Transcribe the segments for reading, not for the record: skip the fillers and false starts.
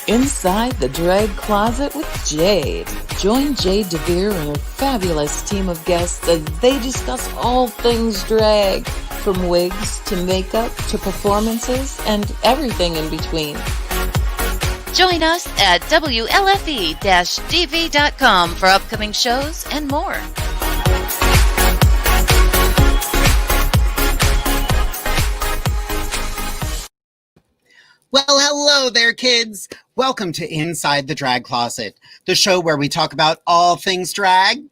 Inside the Drag Closet with Jade. Join Jade, DeVere, and her fabulous team of guests as they discuss all things drag, from wigs to makeup to performances and everything in between. Join us at WLFE-DV.com for upcoming shows and more. Well, hello there, kids. Welcome to Inside the Drag Closet, the show where we talk about all things drag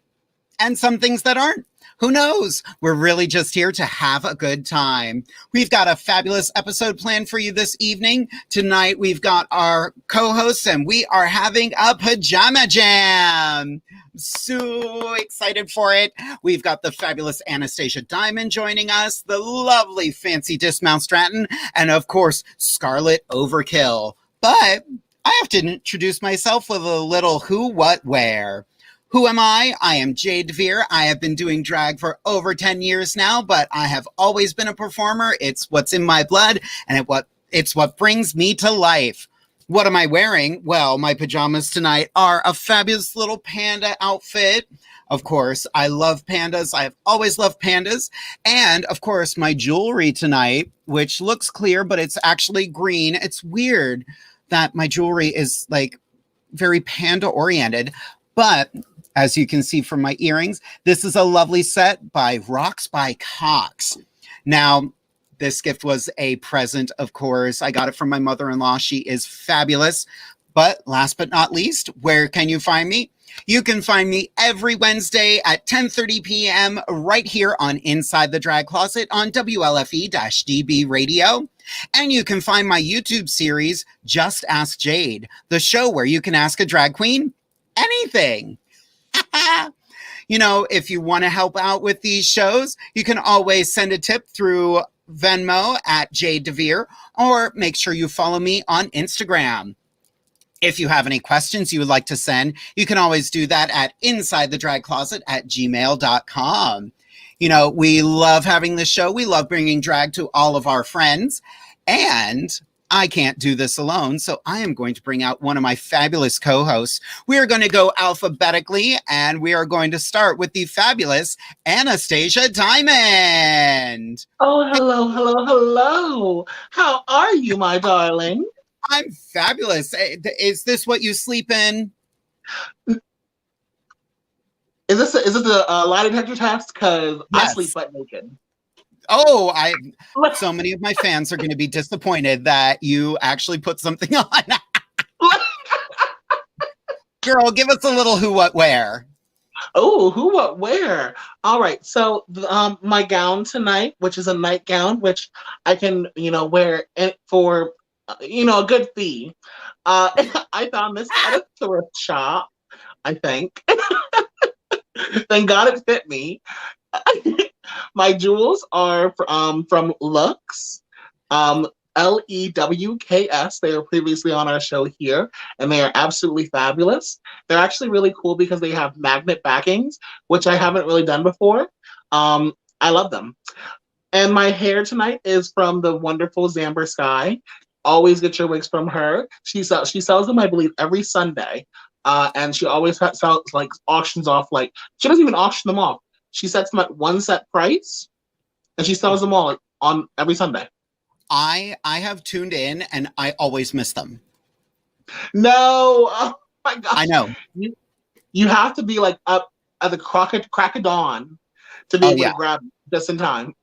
and some things that aren't. Who knows? We're really just here to have a good time. We've got a fabulous episode planned for you this evening. Tonight, we've got our co-hosts, and we are having a pajama jam. So excited for it. We've got the fabulous Anastasia Diamond joining us, the lovely Fanci Dismount Stratton, and of course, Skarlet Overkill. But I have to introduce myself with a little who, what, where. Who am I? I am Jade DeVere. I have been doing drag for over 10 years now, but I have always been a performer. It's what's in my blood, and it's what brings me to life. What am I wearing? Well, my pajamas tonight are a fabulous little panda outfit. Of course, I love pandas. I have always loved pandas. And of course, my jewelry tonight, which looks clear, but it's actually green. It's weird that my jewelry is like very panda oriented, but as you can see from my earrings, this is a lovely set by Rocks by Cox. Now, this gift was a present, of course. I got it from my mother-in-law. She is fabulous. But last but not least, where can you find me? You can find me every Wednesday at 10:30 p.m. right here on Inside the Drag Closet on WLFE-DB Radio. And you can find my YouTube series, Just Ask Jade, the show where you can ask a drag queen anything. You know, if you want to help out with these shows, you can always send a tip through Venmo at Jade DeVere, or make sure you follow me on Instagram. If you have any questions you would like to send, you can always do that at insidethedragcloset@gmail.com. You know, we love having the show. We love bringing drag to all of our friends, and I can't do this alone, so I am going to bring out one of my fabulous co-hosts. We are going to go alphabetically, and we are going to start with the fabulous Anastasia Diamond. Oh, hello, hello, hello. How are you, my darling? I'm fabulous. Is this what you sleep in? Is it the lie detector test? Because Yes. I sleep butt naked. Oh, so many of my fans are going to be disappointed that you actually put something on. Girl, give us a little who, what, where. Oh, who, what, where? All right. So my gown tonight, which is a nightgown, which I can, wear it for, a good fee. I found this at a thrift shop, I think. Thank God it fit me. My jewels are from Lux, LEWKS. They were previously on our show here, and they are absolutely fabulous. They're actually really cool because they have magnet backings, which I haven't really done before. I love them. And my hair tonight is from the wonderful Zamber Sky. Always get your wigs from her. She sells them, I believe, every Sunday. And she always sells, like, auctions off, like, she doesn't even auction them off. She sets them at one set price, and she sells them all on every Sunday. I have tuned in, and I always miss them. No, oh my gosh. I know. You have to be like up at the crack of dawn to be able to grab them just in time.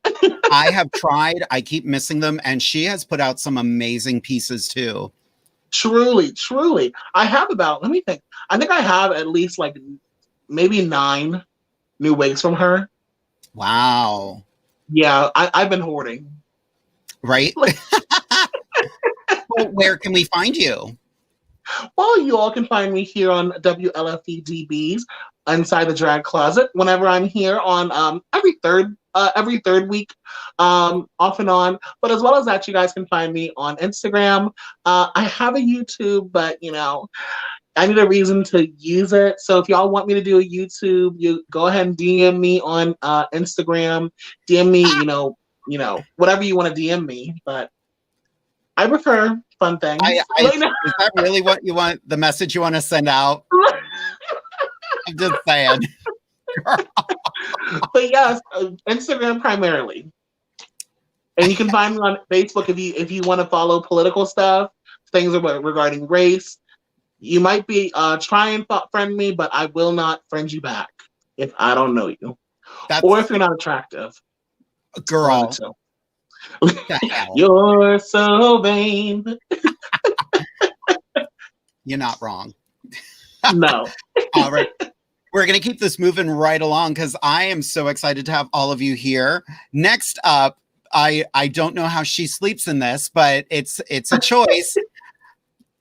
I have tried. I keep missing them, and she has put out some amazing pieces too. Truly, truly. I have about, let me think. I think I have at least like maybe 9 new wigs from her. Wow. Yeah, I've been hoarding. Right? Well, where can we find you? Well, you all can find me here on WLFE DB's Inside the Drag Closet whenever I'm here on every third week, off and on. But as well as that, you guys can find me on Instagram. I have a YouTube, but I need a reason to use it. So if y'all want me to do a YouTube, you go ahead and DM me on Instagram. DM me, whatever you want to DM me. But I prefer fun things. Is that really what you want? The message you want to send out? I'm just saying. But yes, Instagram primarily. And you can find me on Facebook if you want to follow political stuff, things regarding race. You might be try and friend me, but I will not friend you back if I don't know you. Or if you're not attractive. Girl. You're so vain. You're not wrong. No. All right. We're going to keep this moving right along because I am so excited to have all of you here. Next up, I don't know how she sleeps in this, but it's a choice.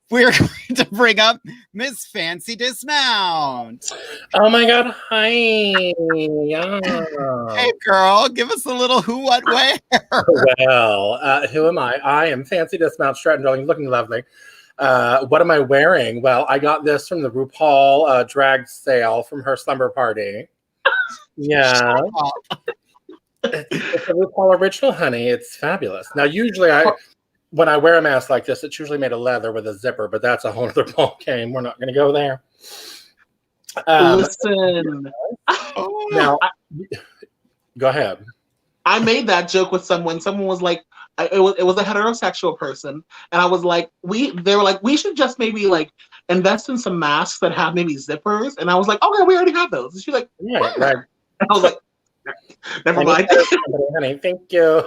We're going to bring up Miss Fanci Dismount. Oh my God. Hi. Yeah. Hey, girl, give us a little who, what, where. Well, who am I? I am Fanci Dismount, Stratton, looking lovely. What am I wearing? Well, I got this from the RuPaul drag sale from her slumber party. Yeah. It's a RuPaul original, honey. It's fabulous. Now, usually when I wear a mask like this, it's usually made of leather with a zipper, but that's a whole other ball game. We're not going to go there. Listen. Now, go ahead. I made that joke with someone. Someone was like, it was a heterosexual person, and I was like, they were like, we should just maybe like invest in some masks that have maybe zippers, and I was like, okay, we already have those. And she's like, yeah, right. And I was like, never mind. Honey, thank you.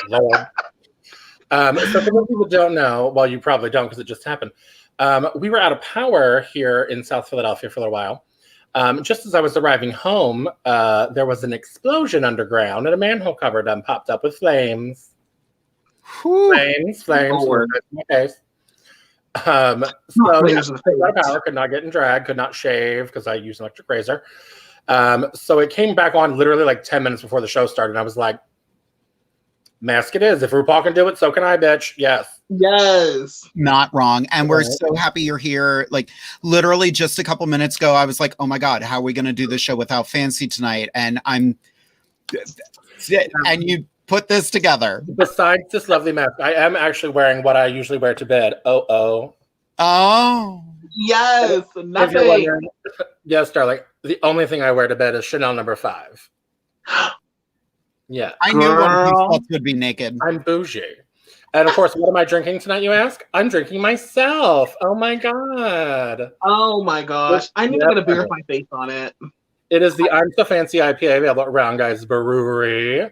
Lord. So for those people who don't know, well, you probably don't because it just happened. We were out of power here in South Philadelphia for a little while. Just as I was arriving home, there was an explosion underground and a manhole cover popped up with flames. Flames. Lord. My face. So I was out of power, could not get in drag, could not shave because I use an electric razor. So it came back on literally like 10 minutes before the show started. And I was like, mask it is. If RuPaul can do it, so can I, bitch. Yes. Not wrong. And we're so happy you're here. Like literally just a couple minutes ago, I was like, oh my God, how are we going to do the show without Fanci tonight? And and you put this together. Besides this lovely mask, I am actually wearing what I usually wear to bed. Oh. Yes. Nothing. Yes, darling. The only thing I wear to bed is Chanel No. 5. Yeah. I knew one of these spots would be naked. I'm bougie. And of course, what am I drinking tonight, you ask? I'm drinking myself. Oh my God. Oh my gosh. I need to get a beer with my face on it. It is the I'm So Fancy IPA available at Round Guys Brewery.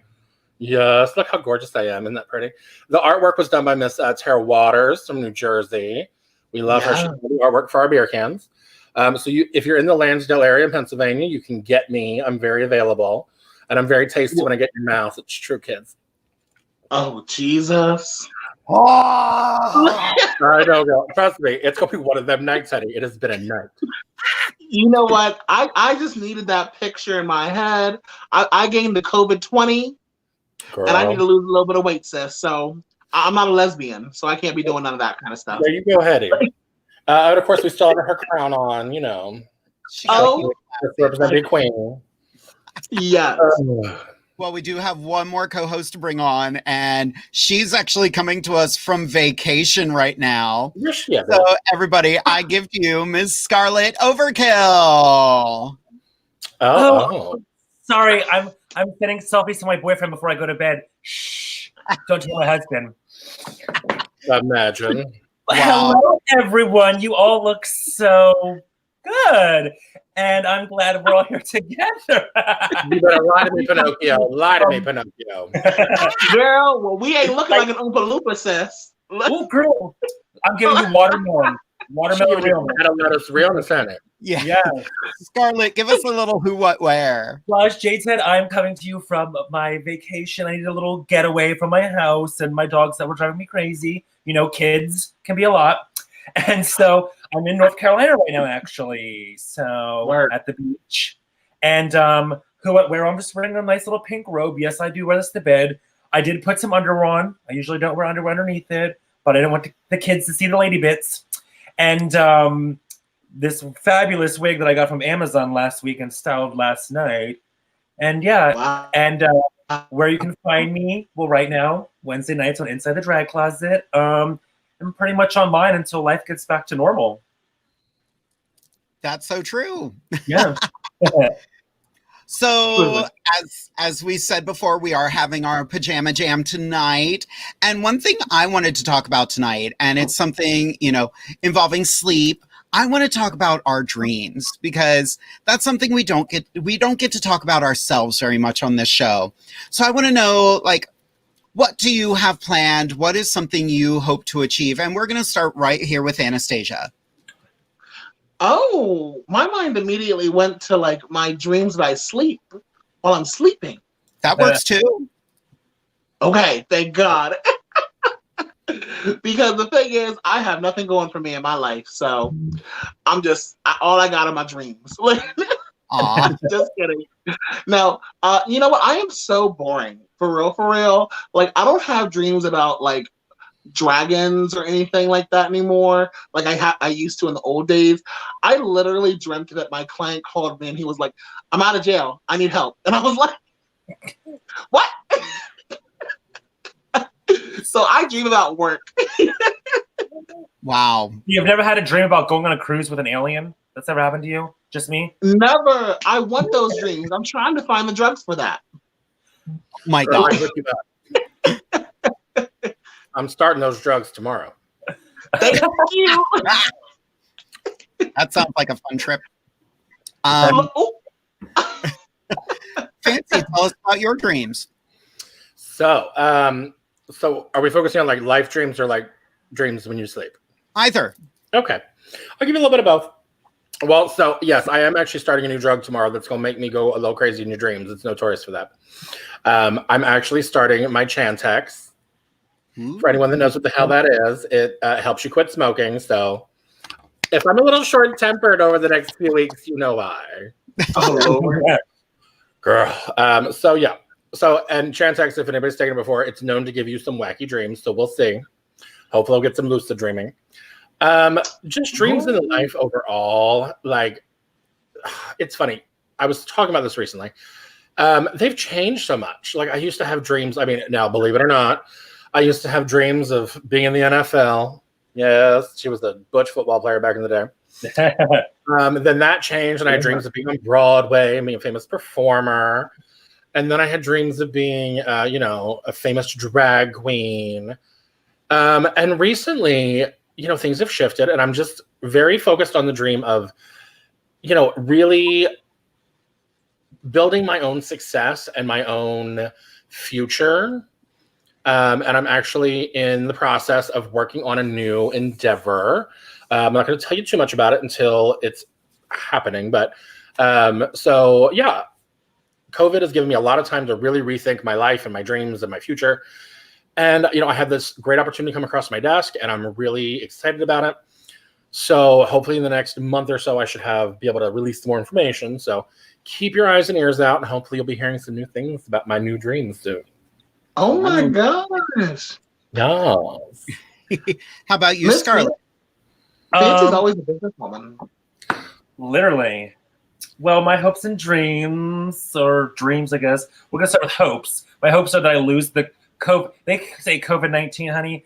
Yes, look how gorgeous I am. Isn't that pretty? The artwork was done by Miss Tara Waters from New Jersey. We love her. She did the artwork for our beer cans. So if you're in the Lansdale area in Pennsylvania, you can get me. I'm very available. And I'm very tasty when I get in your mouth. It's true, kids. Oh, Jesus. I know, girl. Trust me. It's going to be one of them nights, honey. It has been a night. You know what? I just needed that picture in my head. I gained the COVID-20, and I need to lose a little bit of weight, sis. So I'm not a lesbian, so I can't be doing none of that kind of stuff. There you go, Hetty. And of course, we still have her crown on, you know. Representing Queen. Yes. Well, we do have one more co-host to bring on, and she's actually coming to us from vacation right now. Yeah. So, everybody, I give to you Ms. Skarlet Overkill. Oh, sorry, I'm sending selfies to my boyfriend before I go to bed. Shh! Don't tell my husband. Imagine. Wow. Hello, everyone. You all look so good. And I'm glad we're all here together. You better lie to me, Pinocchio. Lie to me, Pinocchio. Girl, well, we ain't looking like an Oompa Loompa, sis. Oh, girl. I'm giving you watermelon. Watermelon realness. Gotta let us realness in it. Yeah. Skarlet, give us a little who, what, where. Well, as Jade said, I'm coming to you from my vacation. I need a little getaway from my house and my dogs that were driving me crazy. You know, kids can be a lot. And so I'm in North Carolina right now, actually. So at the beach. And who, what, where? I'm just wearing a nice little pink robe. Yes, I do wear this to bed. I did put some underwear on. I usually don't wear underwear underneath it, but I don't want the kids to see the lady bits. And this fabulous wig that I got from Amazon last week and styled last night. And and where you can find me, well, right now, Wednesday nights on Inside the Drag Closet. am pretty much online until life gets back to normal. That's so true. Yeah. So, as we said before, we are having our pajama jam tonight. And one thing I wanted to talk about tonight, and it's something, involving sleep. I want to talk about our dreams, because that's something we don't get to talk about ourselves very much on this show. So I want to know, like, what do you have planned? What is something you hope to achieve? And we're going to start right here with Anastasia. Oh, my mind immediately went to like my dreams that I sleep while I'm sleeping. That works too. Okay, thank God. Because the thing is, I have nothing going for me in my life, so I'm just all I got are my dreams. Just kidding. No, you know what? I am so boring, for real, for real. Like, I don't have dreams about like dragons or anything like that anymore. Like I used to in the old days. I literally dreamt that my client called me and he was like, "I'm out of jail. I need help." And I was like, "What?" So I dream about work. Wow. You've never had a dream about going on a cruise with an alien? That's never happened to you? Just me? Never. I want those dreams. I'm trying to find the drugs for that. My God. I'm starting those drugs tomorrow. Thank you. That sounds like a fun trip. Fancy, tell us about your dreams. So are we focusing on like life dreams or like dreams when you sleep? Either. Okay. I'll give you a little bit of both. Well, so yes, I am actually starting a new drug tomorrow that's going to make me go a little crazy in your dreams. It's notorious for that. I'm actually starting my Chantix. For anyone that knows what the hell that is, it helps you quit smoking. So if I'm a little short-tempered over the next few weeks, you know why. Oh, Lord. Girl. So yeah. So, and Chantix, if anybody's taken it before, it's known to give you some wacky dreams. So we'll see. Hopefully I'll get some lucid dreaming. Just dreams in life overall. Like, it's funny. I was talking about this recently. They've changed so much. Like, I used to have dreams. I mean, now, believe it or not, I used to have dreams of being in the NFL. Yes, she was a butch football player back in the day. Then that changed, and I had dreams of being on Broadway and being a famous performer. And then I had dreams of being, a famous drag queen. And recently, things have shifted, and I'm just very focused on the dream of, really building my own success and my own future. And I'm actually in the process of working on a new endeavor. I'm not going to tell you too much about it until it's happening. But so, yeah, COVID has given me a lot of time to really rethink my life and my dreams and my future. And, I had this great opportunity come across my desk, and I'm really excited about it. So hopefully in the next month or so, I should be able to release more information. So keep your eyes and ears out, and hopefully you'll be hearing some new things about my new dreams soon. Oh my gosh. Yes. How about you, Skarlet? Fanci's always a businesswoman. Literally. Well, my hopes and dreams, or dreams, I guess. We're going to start with hopes. My hopes are that I lose the COVID. They say COVID-19, honey.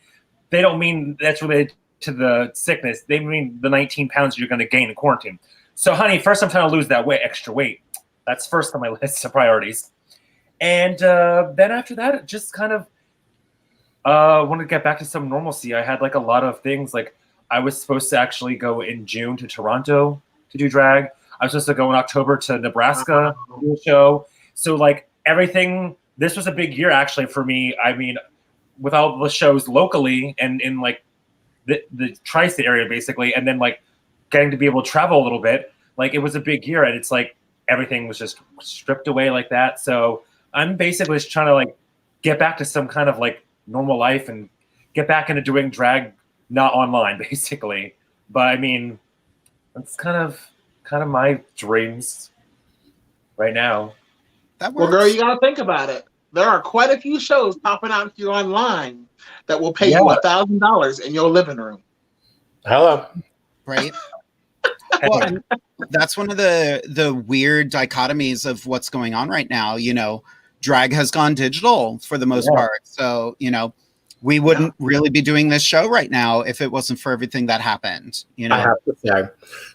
They don't mean that's related to the sickness. They mean the 19 pounds you're going to gain in quarantine. So, honey, first I'm trying to lose that extra weight. That's first on my list of priorities. And then after that, just kind of wanted to get back to some normalcy. I had like a lot of things. Like, I was supposed to actually go in June to Toronto to do drag. I was supposed to go in October to Nebraska to do a show. So like everything, this was a big year actually for me. I mean, with all the shows locally and in like the tri-state area basically, and then like getting to be able to travel a little bit, like it was a big year, and it's like everything was just stripped away like that. So I'm basically just trying to like get back to some kind of like normal life and get back into doing drag, not online basically. But I mean, that's kind of my dreams right now. That works. Well, girl, you gotta think about it. There are quite a few shows popping out here online that will pay you $1,000 in your living room. Hello. Right. Well, and that's one of the weird dichotomies of what's going on right now. Drag has gone digital for the most part. So, we wouldn't really be doing this show right now if it wasn't for everything that happened. You know, I have to say.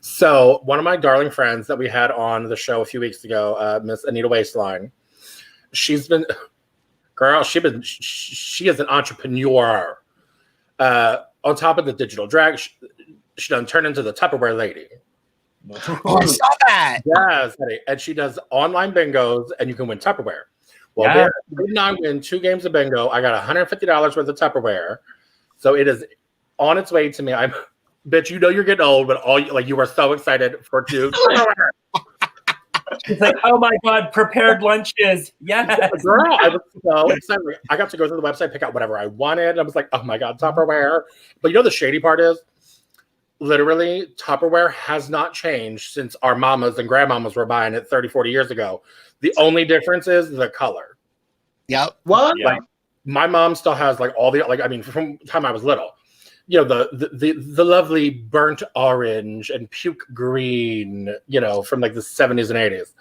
So one of my darling friends that we had on the show a few weeks ago, Miss Anita Waistline, she's been, girl, she is an entrepreneur. On top of the digital drag, she done turned into the Tupperware lady. Oh, I saw that. Yes, and she does online bingos, and you can win Tupperware. Well, Yeah. we did not win 2 games of bingo. I got $150 worth of Tupperware, so it is on its way to me. Bitch, you know you're getting old, but you are so excited for 2 Tupperware. It's like, oh my God, prepared lunches. Yes. Girl, I was so excited. I got to go through the website, pick out whatever I wanted. I was like, oh my God, Tupperware. But you know the shady part is, literally, Tupperware has not changed since our mamas and grandmamas were buying it 30, 40 years ago. The only difference is the color. Yep. What? Like, my mom still has like all the from the time I was little, you know, the lovely burnt orange and puke green, you know, from like the 70s and 80s.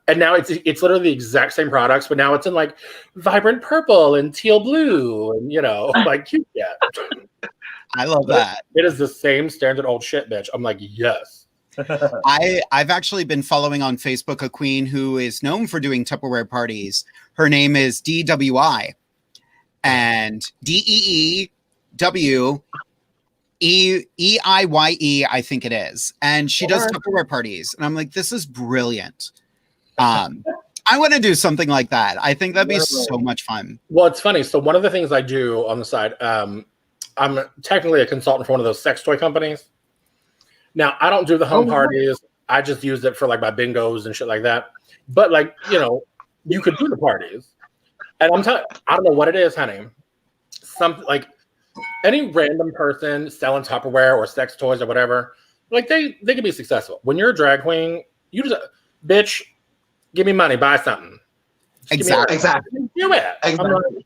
And now it's literally the exact same products, but now it's in like vibrant purple and teal blue and, you know, like cute. Yeah. I love that. It is the same standard old shit, bitch. I'm like, yes. I've actually been following on Facebook a queen who is known for doing Tupperware parties. Her name is DWI, and DEEWEIYE, I think it is. And she does Tupperware parties. And I'm like, this is brilliant. I want to do something like that. I think that'd be so much fun. Well, it's funny. So one of the things I do on the side, I'm technically a consultant for one of those sex toy companies. Now, I don't do the home parties. I just use it for like my bingos and shit like that. But like, you know, you could do the parties. And I don't know what it is, honey. Something like any random person selling Tupperware or sex toys or whatever, like they can be successful. When you're a drag queen, you just, bitch, give me money, buy something. Exactly. Do it. Exactly.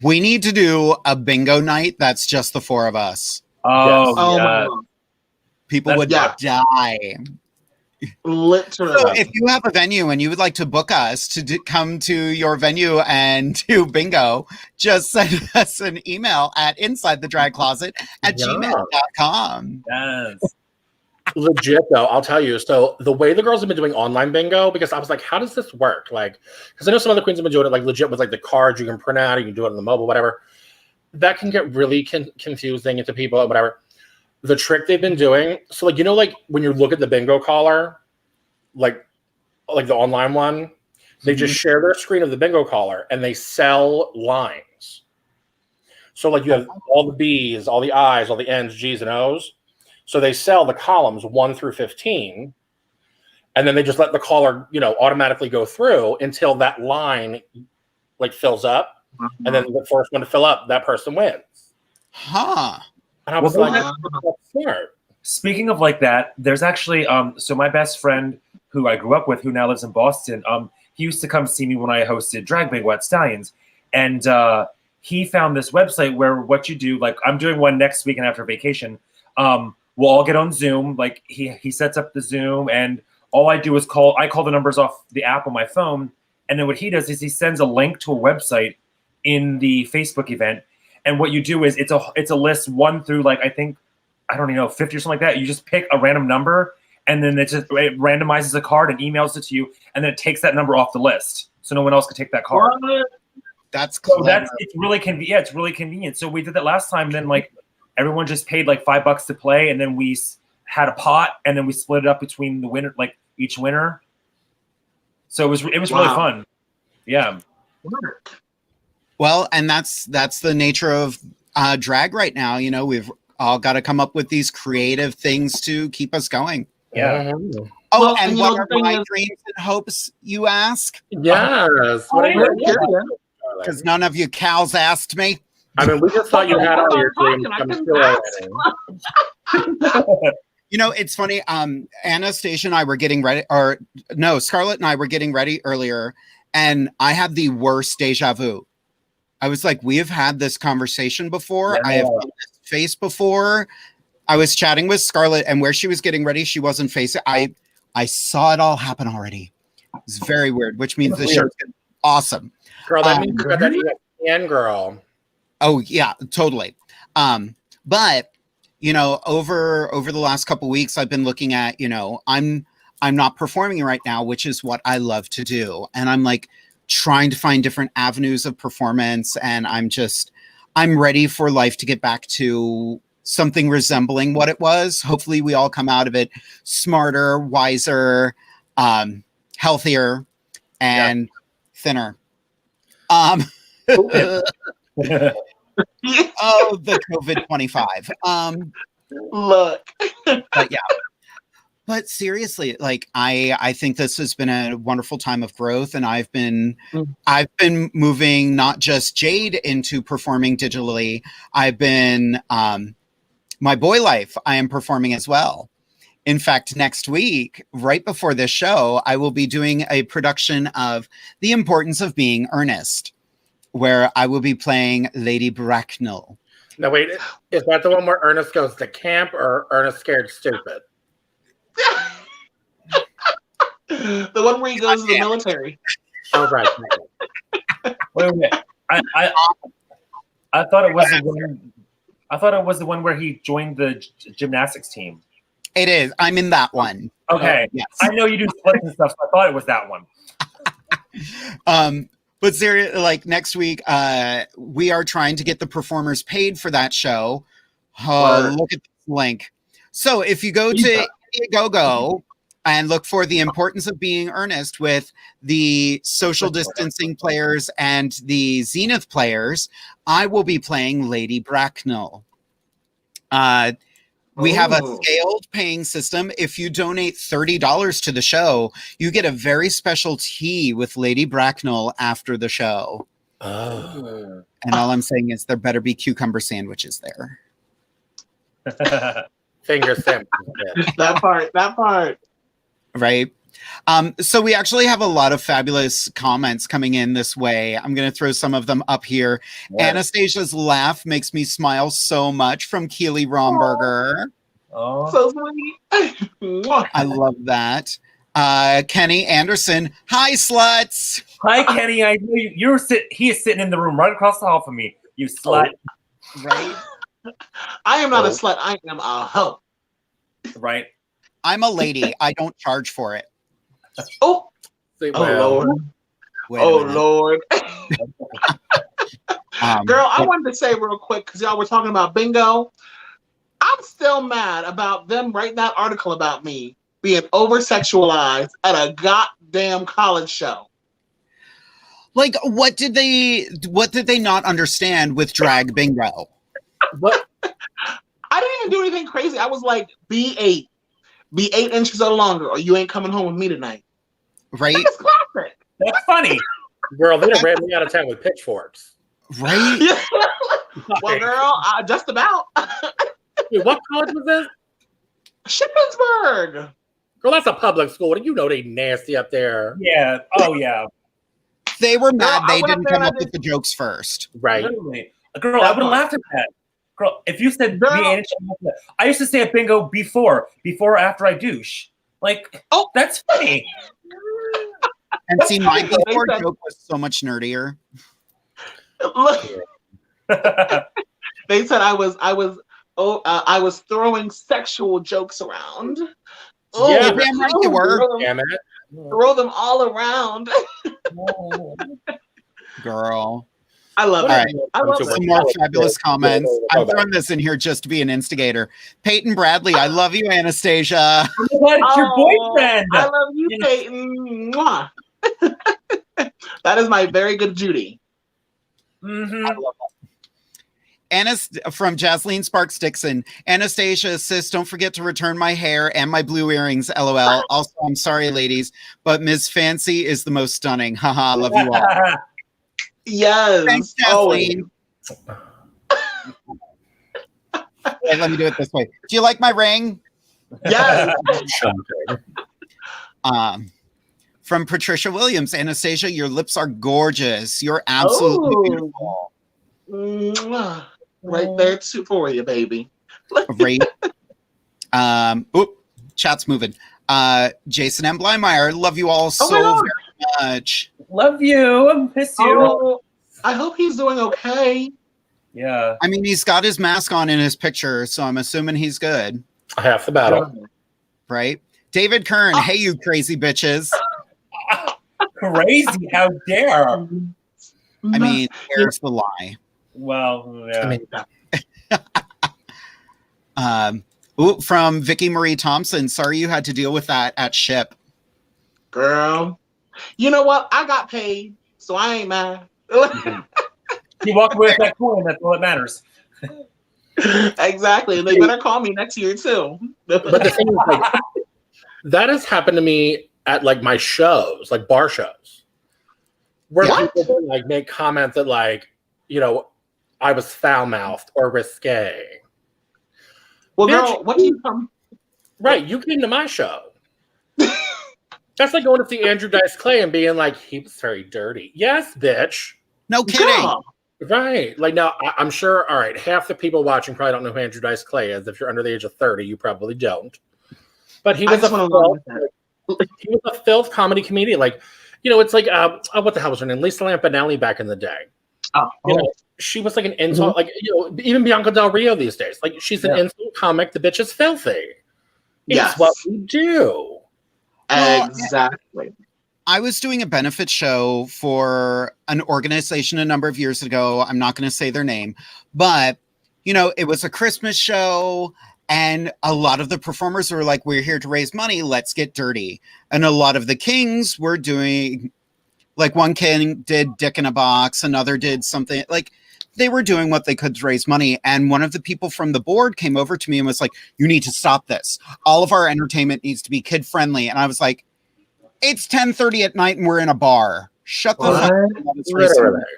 We need to do a bingo night that's just the 4 of us. Oh, Oh yeah. my God. People would die. Literally. So if you have a venue and you would like to book us to come to your venue and do bingo, just send us an email at insidethedragcloset@gmail.com. Yes. Legit though, I'll tell you. So the way the girls have been doing online bingo, because I was like, how does this work? Like, because I know some other queens have been doing it like legit with like the cards you can print out, you can do it on the mobile, whatever. That can get really confusing into people or whatever. The trick they've been doing, so like, you know, like when you look at the bingo caller, like the online one, they just share their screen of the bingo caller and they sell lines. So like you have all the B's, all the I's, all the N's, G's, and O's. So they sell the columns 1 through 15, and then they just let the caller, you know, automatically go through until that line like fills up, and then the first one to fill up, that person wins. Huh. And I was Well, like, that's smart. Speaking of like that, there's actually so my best friend who I grew up with, who now lives in Boston, he used to come see me when I hosted Drag Bingo at Stallions, and he found this website where what you do, like I'm doing one next week and after vacation, we'll all get on Zoom. Like he sets up the Zoom, and all I do is call the numbers off the app on my phone, and then what he does is he sends a link to a website in the Facebook event. And what you do is it's a list 1 through like I don't even know 50 or something like that. You just pick a random number, and then it randomizes a card and emails it to you, and then it takes that number off the list, so no one else can take that card. That's cool. So it's really convenient. Yeah, it's really convenient. So we did that last time. Then like everyone just paid like $5 to play, and then we had a pot, and then we split it up between the winner, like each winner. So it was really fun. Yeah. Well, and that's the nature of drag right now. You know, we've all got to come up with these creative things to keep us going. Yeah. Oh, Well, and and what you know, are the my thing is- dreams and hopes, you ask? Yes. What are you Because none of you cows asked me. I mean, we just thought you had all your dreams come true. You know, it's funny. Anastasia and I were getting ready, or no, Skarlet and I were getting ready earlier, and I had the worst deja vu. I was like, we have had this conversation before. Yeah. I have seen this face before. I was chatting with Skarlet, and where she was getting ready, she wasn't facing. I saw it all happen already. It's very weird, which means the show's awesome. Girl, that means you got that ESPN girl. Oh yeah, totally. But you know, over the last couple weeks, I've been looking at, you know, I'm not performing right now, which is what I love to do, and I'm like trying to find different avenues of performance, and I'm ready for life to get back to something resembling what it was. Hopefully, we all come out of it smarter, wiser, healthier, and thinner. Oh, the COVID-25. Look. But yeah. But seriously, like I think this has been a wonderful time of growth, and I've been moving not just Jade into performing digitally. I've been my boy life. I am performing as well. In fact, next week, right before this show, I will be doing a production of The Importance of Being Earnest, where I will be playing Lady Bracknell. No, wait, is that the one where Ernest goes to camp or Ernest Scared Stupid? The one where he goes to the military. Oh, right. Wait a minute. I thought it was the one. I thought it was the one where he joined the gymnastics team. It is. I'm in that one. Okay. Yes. I know you do splits and stuff, so I thought it was that one. But seriously, like next week, we are trying to get the performers paid for that show. Look at this link. So if you go to Indiegogo and look for The Importance of Being Earnest with the social distancing players and the Zenith players, I will be playing Lady Bracknell. We have a scaled paying system. If you donate $30 to the show, you get a very special tea with Lady Bracknell after the show. Oh. And all I'm saying is there better be cucumber sandwiches there. Finger sandwiches. That part. Right. So we actually have a lot of fabulous comments coming in this way. I'm going to throw some of them up here. Yeah. Anastasia's laugh makes me smile so much from Keely Romberger. Oh, so sweet. I love that. Kenny Anderson. Hi, sluts. Hi, Kenny. I know you're he is sitting in the room right across the hall from me. You slut. Right. I am not a slut. I am a hoe. Right. I'm a lady. I don't charge for it. Oh, Lord. Lord. Girl, I wanted to say real quick, because y'all were talking about bingo. I'm still mad about them writing that article about me being over-sexualized at a goddamn college show. Like, what did they not understand with drag bingo? What? I didn't even do anything crazy. I was like, be 8 inches or longer, or you ain't coming home with me tonight. Right? That's classic. That's funny. Girl, they'd have ran me out of town with pitchforks. Right? Well, girl, just about. Wait, what college was this? Shippensburg. Girl, that's a public school. You know they nasty up there. Yeah. Oh, yeah. They were mad they didn't come up with the jokes first. Right. Literally. Girl, I would have laughed at that. Girl, if you said I used to say at bingo before or after I douche. Like, oh, that's funny. And see, my before joke was so much nerdier. Look, they said I was throwing sexual jokes around. Oh, yeah, damn right you were. Damn it. Throw them all around. Girl. I love it. Right. I love some more fabulous comments. I'm throwing this in here just to be an instigator. Peyton Bradley, I love you, Anastasia. It's your boyfriend. I love you, Peyton. Mwah. That is my very good Judy. Mm-hmm. I love that. From Jasleen Sparks Dixon. Anastasia says, don't forget to return my hair and my blue earrings, LOL. Also, I'm sorry, ladies, but Ms. Fanci is the most stunning. Haha, love you all. Yes. Thanks, Jasleen. Wait, let me do it this way. Do you like my ring? Yes. From Patricia Williams, Anastasia, your lips are gorgeous. You're absolutely beautiful. Mwah. Right there for you, baby. Right. Chat's moving. Jason M. Blymeyer, love you all so very much. Love you. I miss you. Oh, I hope he's doing okay. Yeah. I mean, he's got his mask on in his picture, so I'm assuming he's good. Half the battle. Right? David Kern, hey, you crazy bitches. Crazy, how dare. I mean, there's the lie. Well, yeah. I mean, From Vicky Marie Thompson, sorry you had to deal with that at Ship. Girl, you know what? I got paid, so I ain't mad. You walk away with that coin, that's all that matters. Exactly. And they better call me next year too. but the thing is, like, that has happened to me at like my shows, like bar shows, where people will, like, make comments that, like, you know, I was foul-mouthed or risque. Well, Bitch, girl, what do you come? Right, you came to my show. That's like going to see Andrew Dice Clay and being like, he was very dirty. Yes, bitch. No kidding. Girl. Right. Like, now, I'm sure, all right, half the people watching probably don't know who Andrew Dice Clay is. If you're under the age of 30, you probably don't. But he was a filth comedy comedian. Like, you know, it's like, what the hell was her name? Lisa Lampanelli back in the day. You know, she was like an insult, like, you know, even Bianca Del Rio these days. Like, she's an insult comic. The bitch is filthy. It's what we do. Exactly. I was doing a benefit show for an organization a number of years ago. I'm not going to say their name, but, you know, it was a Christmas show. And a lot of the performers were like, we're here to raise money. Let's get dirty. And a lot of the kings were doing, like, one king did Dick in a Box. Another did something, like, they were doing what they could to raise money. And one of the people from the board came over to me and was like, you need to stop this. All of our entertainment needs to be kid friendly. And I was like, it's 10:30 at night and we're in a bar. Shut the fuck up.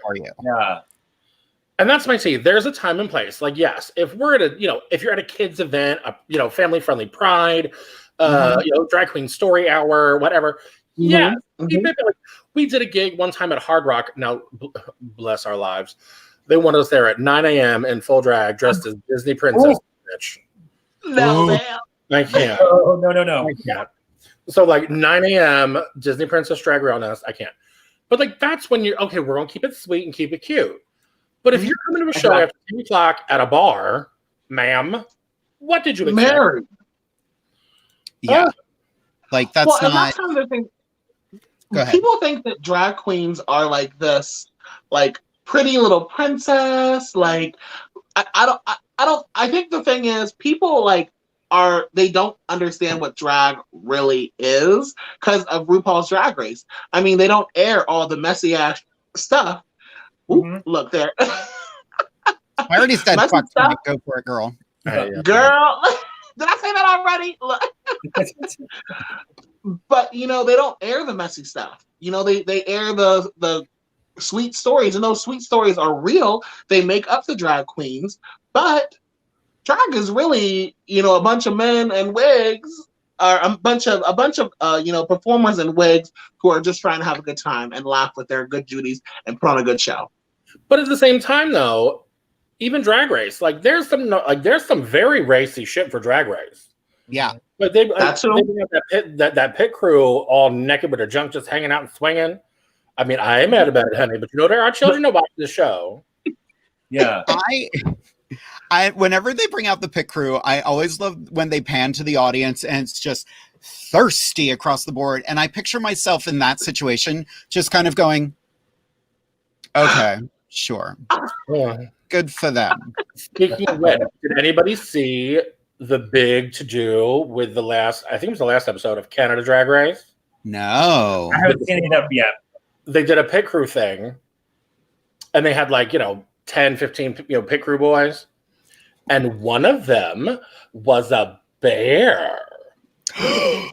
For you. Yeah. And that's my tea. There's a time and place. Like, yes, if we're at a, you know, if you're at a kids event, a, you know, family friendly pride, you know, drag queen story hour, whatever. Yeah. Like, we did a gig one time at Hard Rock. Now, bless our lives. They wanted us there at 9 a.m. in full drag, dressed as Disney princess. Bitch. No, ma'am. I can't. Oh, no. I can't. So, like, 9 a.m. Disney princess drag realness. I can't. But, like, that's when you're, okay, we're going to keep it sweet and keep it cute. But if you're coming to a show after 10 o'clock at a bar, ma'am, what did you expect? Mary. Yeah. Like, that's and not... that's kind of the thing. Go ahead. People think that drag queens are like this, like, pretty little princess. Like, I think the thing is, people, like, they don't understand what drag really is because of RuPaul's Drag Race. I mean, they don't air all the messy ass stuff. Look there. I already said fuck me. Go for it, girl. Girl, did I say that already? Look. But, you know, they don't air the messy stuff. You know, they air the sweet stories, and those sweet stories are real. They make up the drag queens, but drag is really, you know, a bunch of men and wigs, or a bunch of you know, performers in wigs who are just trying to have a good time and laugh with their good Judies and put on a good show. But at the same time, though, even Drag Race, like, there's some very racy shit for Drag Race. Yeah, but they have that pit crew all naked with their junk just hanging out and swinging. I mean, I am mad about it, honey, but you know, there are children that watch the show. Yeah. I whenever they bring out the pit crew, I always love when they pan to the audience and it's just thirsty across the board. And I picture myself in that situation, just kind of going, okay, sure. Good for them. Speaking of which, did anybody see the big to-do with the last, I think it was the last episode of Canada Drag Race? No. I haven't seen it up yet. They did a pit crew thing, and they had, like, you know, 10, 15, you know, pit crew boys. And one of them was a bear. He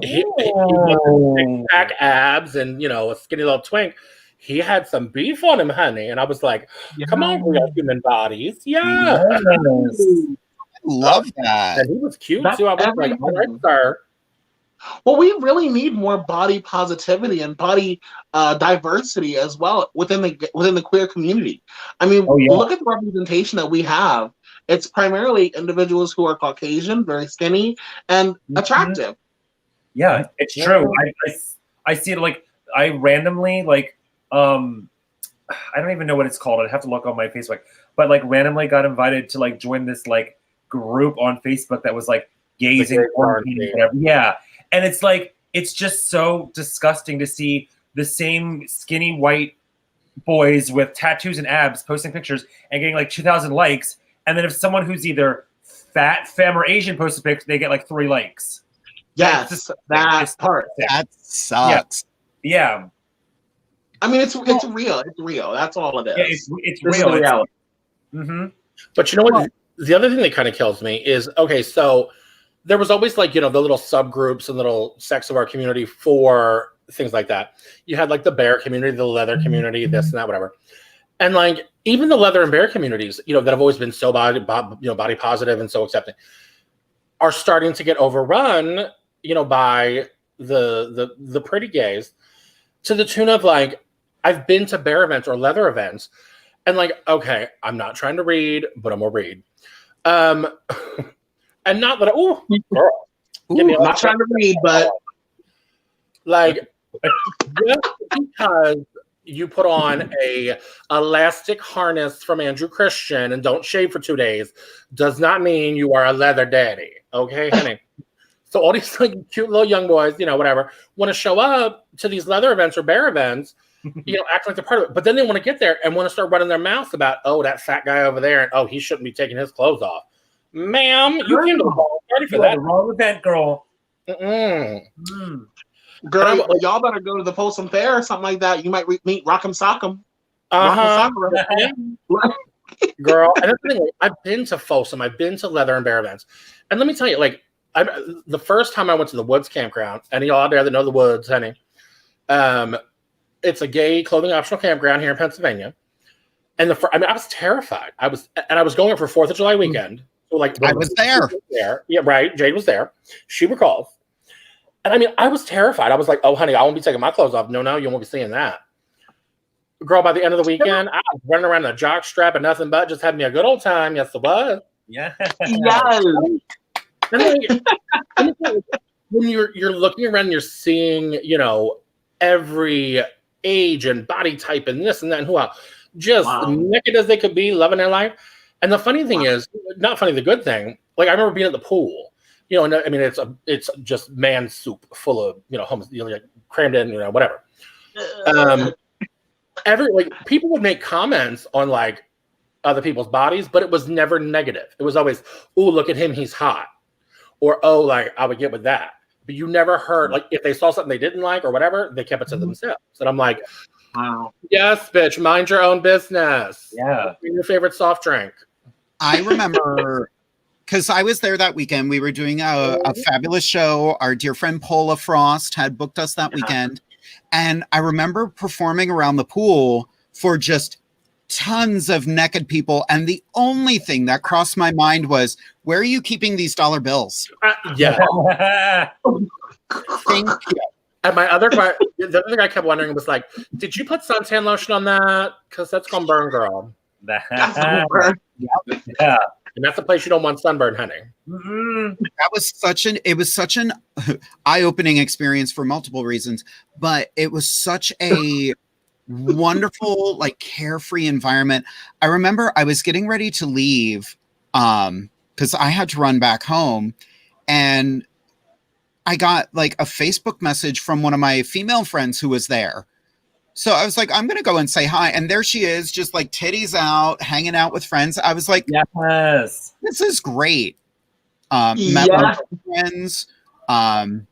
had six-pack abs and, you know, a skinny little twink. He had some beef on him, honey. And I was like, come on, we got human bodies. Yeah. Love that. And he was cute, too. I was like, all right, sir. Well, we really need more body positivity and body diversity as well within the queer community. I mean, look at the representation that we have. It's primarily individuals who are Caucasian, very skinny, and attractive. Yeah, it's true. I see it, like, I randomly, like, I don't even know what it's called. I'd have to look on my Facebook. but like randomly got invited to like join this like group on Facebook that was like gazing quarantine, whatever. Yeah, and it's like it's just so disgusting to see the same skinny white boys with tattoos and abs posting pictures and getting like 2,000 likes, and then if someone who's either fat, femme, or Asian posts a picture, they get like 3 likes. Yes, that part. That sucks. Yeah. I mean, it's real. It's real. That's all it is. Yeah, it's This real. is reality. Mm-hmm. But you know what? The other thing that kind of kills me is, okay, so there was always like, you know, the little subgroups and little sects of our community for things like that. You had like the bear community, the leather community, this and that, whatever. And like even the leather and bear communities, you know, that have always been so body positive and so accepting, are starting to get overrun, you know, by the pretty gays, to the tune of like, I've been to bear events or leather events, and like, okay, I'm not trying to read, but I'm gonna read. And not that I'm not trying to read, but like just because you put on a elastic harness from Andrew Christian and don't shave for 2 days does not mean you are a leather daddy. Okay, honey. So all these like cute little young boys, you know, whatever, want to show up to these leather events or bear events, you know, acting like they're part of it. But then they want to get there and want to start running their mouths about, oh, that fat guy over there, and oh, he shouldn't be taking his clothes off. Ma'am, you came to the ball party for that. The wrong event, girl. Girl, y'all better go to the Folsom Fair or something like that. You might meet Rock'em Sock'em. Girl, and that's the thing, like, I've been to Folsom, I've been to leather and bear events, and let me tell you, like, the first time I went to the Woods campground, and y'all out there that know the Woods, honey, it's a gay clothing optional campground here in Pennsylvania, and I was terrified. I was going up for 4th of July weekend. So like, I was there. Yeah, right. Jade was there. She recalls. And I mean, I was terrified. I was like, oh, honey, I won't be taking my clothes off. No, you won't be seeing that. Girl, by the end of the weekend, I was running around in a jock strap and nothing but just having me a good old time. Yes, it was. Yeah. Yes. And when you're looking around and you're seeing, you know, every age and body type and this and that and who else, just naked as they could be, loving their life. And the funny thing is, not funny, the good thing, like I remember being at the pool, you know, and I mean, it's just man soup full of, you know, you know, like crammed in, you know, whatever. People would make comments on like other people's bodies, but it was never negative. It was always, oh, look at him, he's hot. Or, oh, like I would get with that. But you never heard, like if they saw something they didn't like or whatever, they kept it to themselves. And I'm like, wow. Yes, bitch, mind your own business. Yeah. What's your favorite soft drink? I remember, because I was there that weekend. We were doing a fabulous show. Our dear friend Paula Frost had booked us that weekend. And I remember performing around the pool for just tons of naked people. And the only thing that crossed my mind was, where are you keeping these dollar bills? Yeah. Thank you. And the other thing I kept wondering was like, did you put suntan lotion on that? Because that's going to burn, girl. Yeah. And that's a place you don't want sunburn, honey. Mm-hmm. That was such an eye-opening experience for multiple reasons, but it was such a wonderful, like carefree environment. I remember I was getting ready to leave because I had to run back home, and I got like a Facebook message from one of my female friends who was there. So I was like, I'm going to go and say hi. And there she is, just like titties out, hanging out with friends. I was like, yes, this is great. Met my friends. I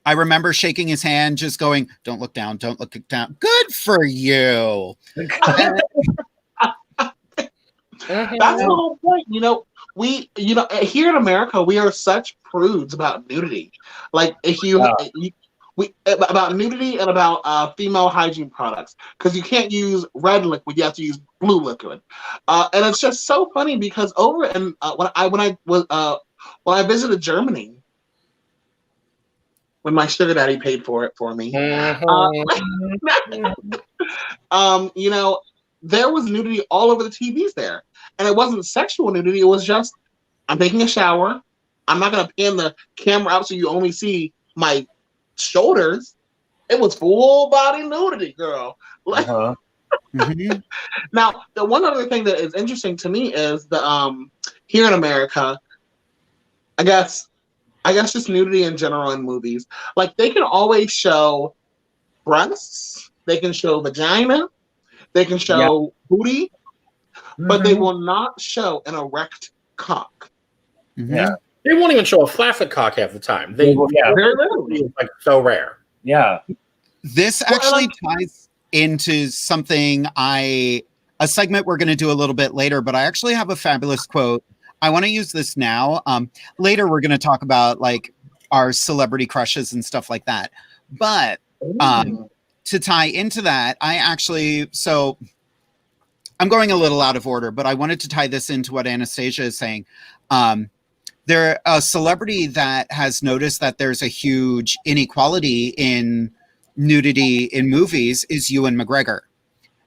remember shaking his hand, just going, don't look down, don't look down. Good for you. That's the whole point. You know, here in America, we are such prudes about nudity. Like if about nudity and about female hygiene products, because you can't use red liquid, you have to use blue liquid, and it's just so funny because over in when I visited Germany, when my sugar daddy paid for it for me, you know, there was nudity all over the TVs there, and it wasn't sexual nudity. It was just, I'm taking a shower. I'm not gonna pan the camera out so you only see my shoulders. It was full body nudity, girl. Like, Mhm. Now, the one other thing that is interesting to me is the here in America, I guess just nudity in general in movies. Like they can always show breasts, they can show vagina, they can show booty, but they will not show an erect cock. Mhm. Yeah. They won't even show a flaccid cock half the time. They Very rarely. it's like so rare. Yeah. This actually ties into something a segment we're going to do a little bit later, but I actually have a fabulous quote. I want to use this now. Later, we're going to talk about like our celebrity crushes and stuff like that. But to tie into that, so I'm going a little out of order, but I wanted to tie this into what Anastasia is saying. A celebrity that has noticed that there's a huge inequality in nudity in movies is Ewan McGregor.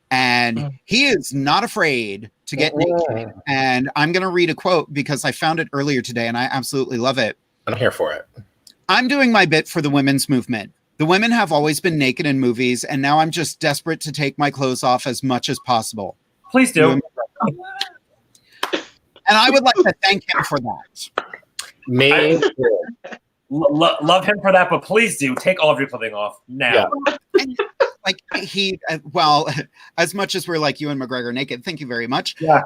And he is not afraid to get naked. And I'm going to read a quote because I found it earlier today and I absolutely love it. I'm here for it. I'm doing my bit for the women's movement. The women have always been naked in movies, and now I'm just desperate to take my clothes off as much as possible. Please do. And I would like to thank him for that. Me, Love him for that, but please do take all of your clothing off now. Yeah. Like well, as much as we're like Ewan McGregor naked, thank you very much. Yeah.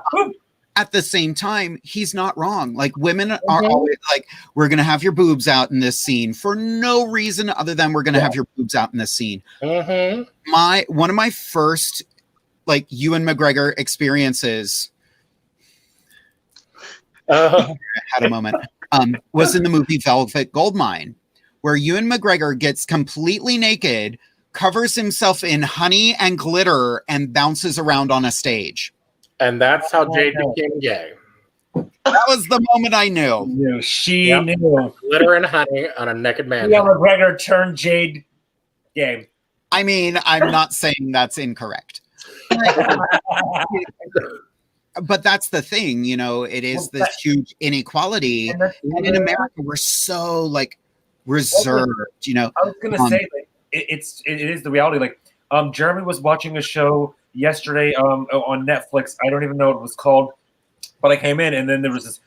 At the same time, he's not wrong. Like women are always like, we're going to have your boobs out in this scene for no reason other than we're going to have your boobs out in this scene. One of my first like Ewan McGregor experiences I had a moment was in the movie Velvet Goldmine, where Ewan McGregor gets completely naked, covers himself in honey and glitter, and bounces around on a stage. And that's how Jade became gay. That was the moment I knew. She knew. Glitter and honey on a naked man. Yeah, McGregor turned Jade gay. I mean, I'm not saying that's incorrect. But that's the thing, you know, it is this huge inequality. And in America, we're so like reserved, you know. I was gonna say like, it is the reality. Like Jeremy was watching a show yesterday on Netflix. I don't even know what it was called, but I came in and then there was this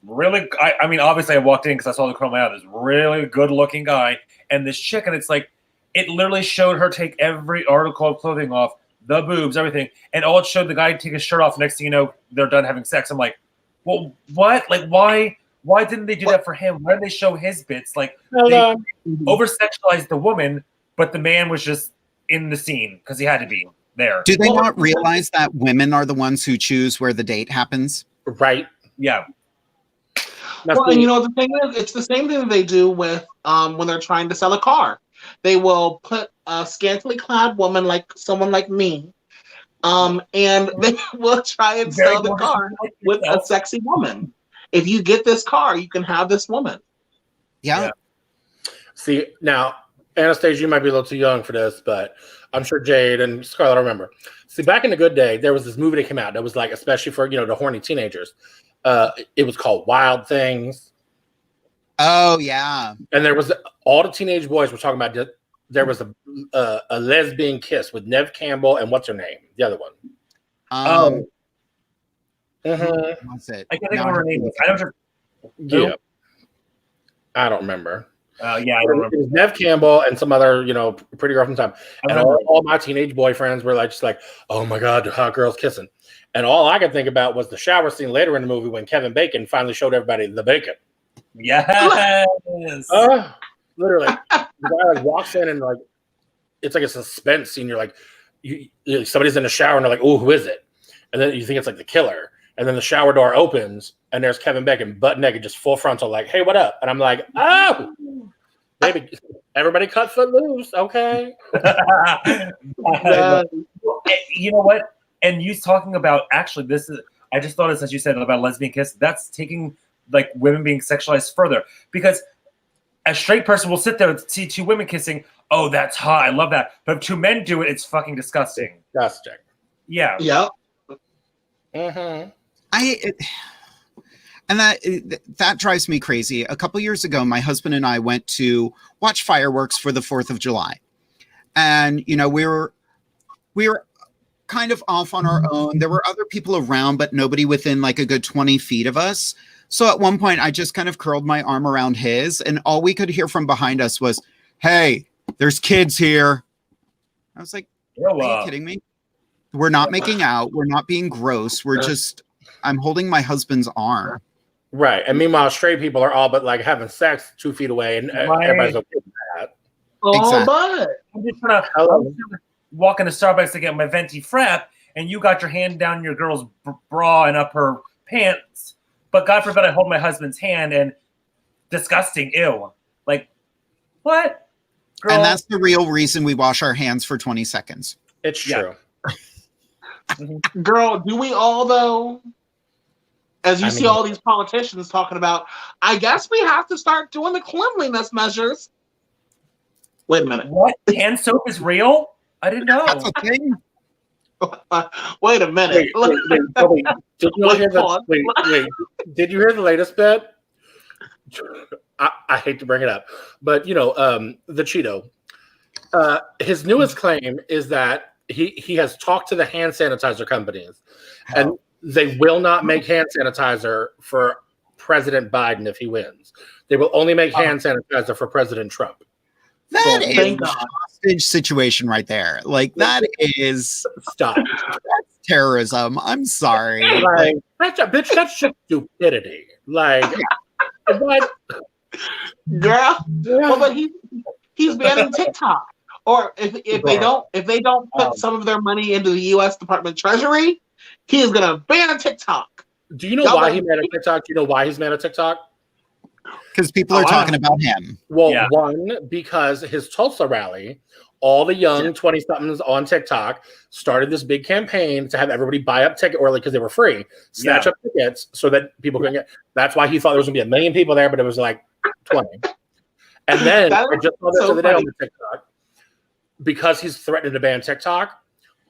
really I mean obviously I walked in because I saw the chroma out, this really good looking guy and this chick, and it's like it literally showed her take every article of clothing off, the boobs, everything, and all it showed the guy take his shirt off. Next thing you know, they're done having sex. I'm like, well, what? Like, why didn't they do that for him? Why did they show his bits? Like, they over-sexualized the woman, but the man was just in the scene because he had to be there. Do they not realize that women are the ones who choose where the date happens? Right. Yeah. Well, and you know, the thing is, it's the same thing that they do with when they're trying to sell a car. They will put a scantily clad woman like someone like me, and they will try and sell the car with a sexy woman. If you get this car, you can have this woman. Yeah. See, now, Anastasia, you might be a little too young for this, but I'm sure Jade and Skarlet remember. See, back in the good day, there was this movie that came out that was like, especially for, you know, the horny teenagers. It was called Wild Things. Oh, yeah. And there was all the teenage boys were talking about there was a lesbian kiss with Neve Campbell and what's her name? The other one. What's it? I can't think of her name. I don't remember. Yeah, I don't remember. It was Neve Campbell and some other, you know, pretty girl from the time. And all my teenage boyfriends were like, just like, oh my God, hot girls kissing. And all I could think about was the shower scene later in the movie when Kevin Bacon finally showed everybody the bacon. Yes. Literally. The guy like walks in and like it's like a suspense scene. You're like, somebody's in the shower and they're like, oh, who is it? And then you think it's like the killer. And then the shower door opens and there's Kevin Bacon butt naked, just full frontal, like, hey, what up? And I'm like, oh, baby, everybody cut foot loose, okay? You know what? And you talking about actually, I just thought as you said about lesbian kiss, that's taking like women being sexualized further, because a straight person will sit there and see two women kissing. Oh, that's hot. I love that. But if two men do it, it's fucking disgusting. Disgusting. Yeah. Yeah. And that drives me crazy. A couple years ago, my husband and I went to watch fireworks for the 4th of July. And, you know, we were kind of off on our own. There were other people around, but nobody within like a good 20 feet of us. So at one point, I just kind of curled my arm around his, and all we could hear from behind us was, "Hey, there's kids here." I was like, "Are you kidding me? We're not making out. We're not being gross. I'm holding my husband's arm." Right. And meanwhile, straight people are all but like having sex 2 feet away, and everybody's okay with that. Oh, but I'm just trying to walk into Starbucks to get my venti frap, and you got your hand down your girl's bra and up her pants. But God forbid I hold my husband's hand and disgusting, ew. Like, what? Girl. And that's the real reason we wash our hands for 20 seconds. It's true. Girl, do we all though? As you see all these politicians talking about, I guess we have to start doing the cleanliness measures. Wait a minute. What? Hand soap is real? I didn't know. That's a thing. Wait a minute. Wait. Did you hear the latest bit? I hate to bring it up, but the Cheeto. His newest claim is that he has talked to the hand sanitizer companies, and they will not make hand sanitizer for President Biden if he wins. They will only make hand sanitizer for President Trump. That is a hostage situation right there. Like, that is... Stop. That's terrorism. I'm sorry. Like, that's just stupidity. Like, what? Girl. Well, but he's banning TikTok. Or if they don't put some of their money into the U.S. Department of Treasury, he is gonna ban TikTok. Do you know why he made a TikTok? Do you know why he's made a TikTok? Because people are talking about him. Well, one, because his Tulsa rally, all the young 20-somethings on TikTok started this big campaign to have everybody buy up tickets, or because they were free, snatch up tickets so that people couldn't get. That's why he thought there was going to be 1 million people there, but it was like 20. And then I just saw this the other day on the TikTok. Because he's threatened to ban TikTok,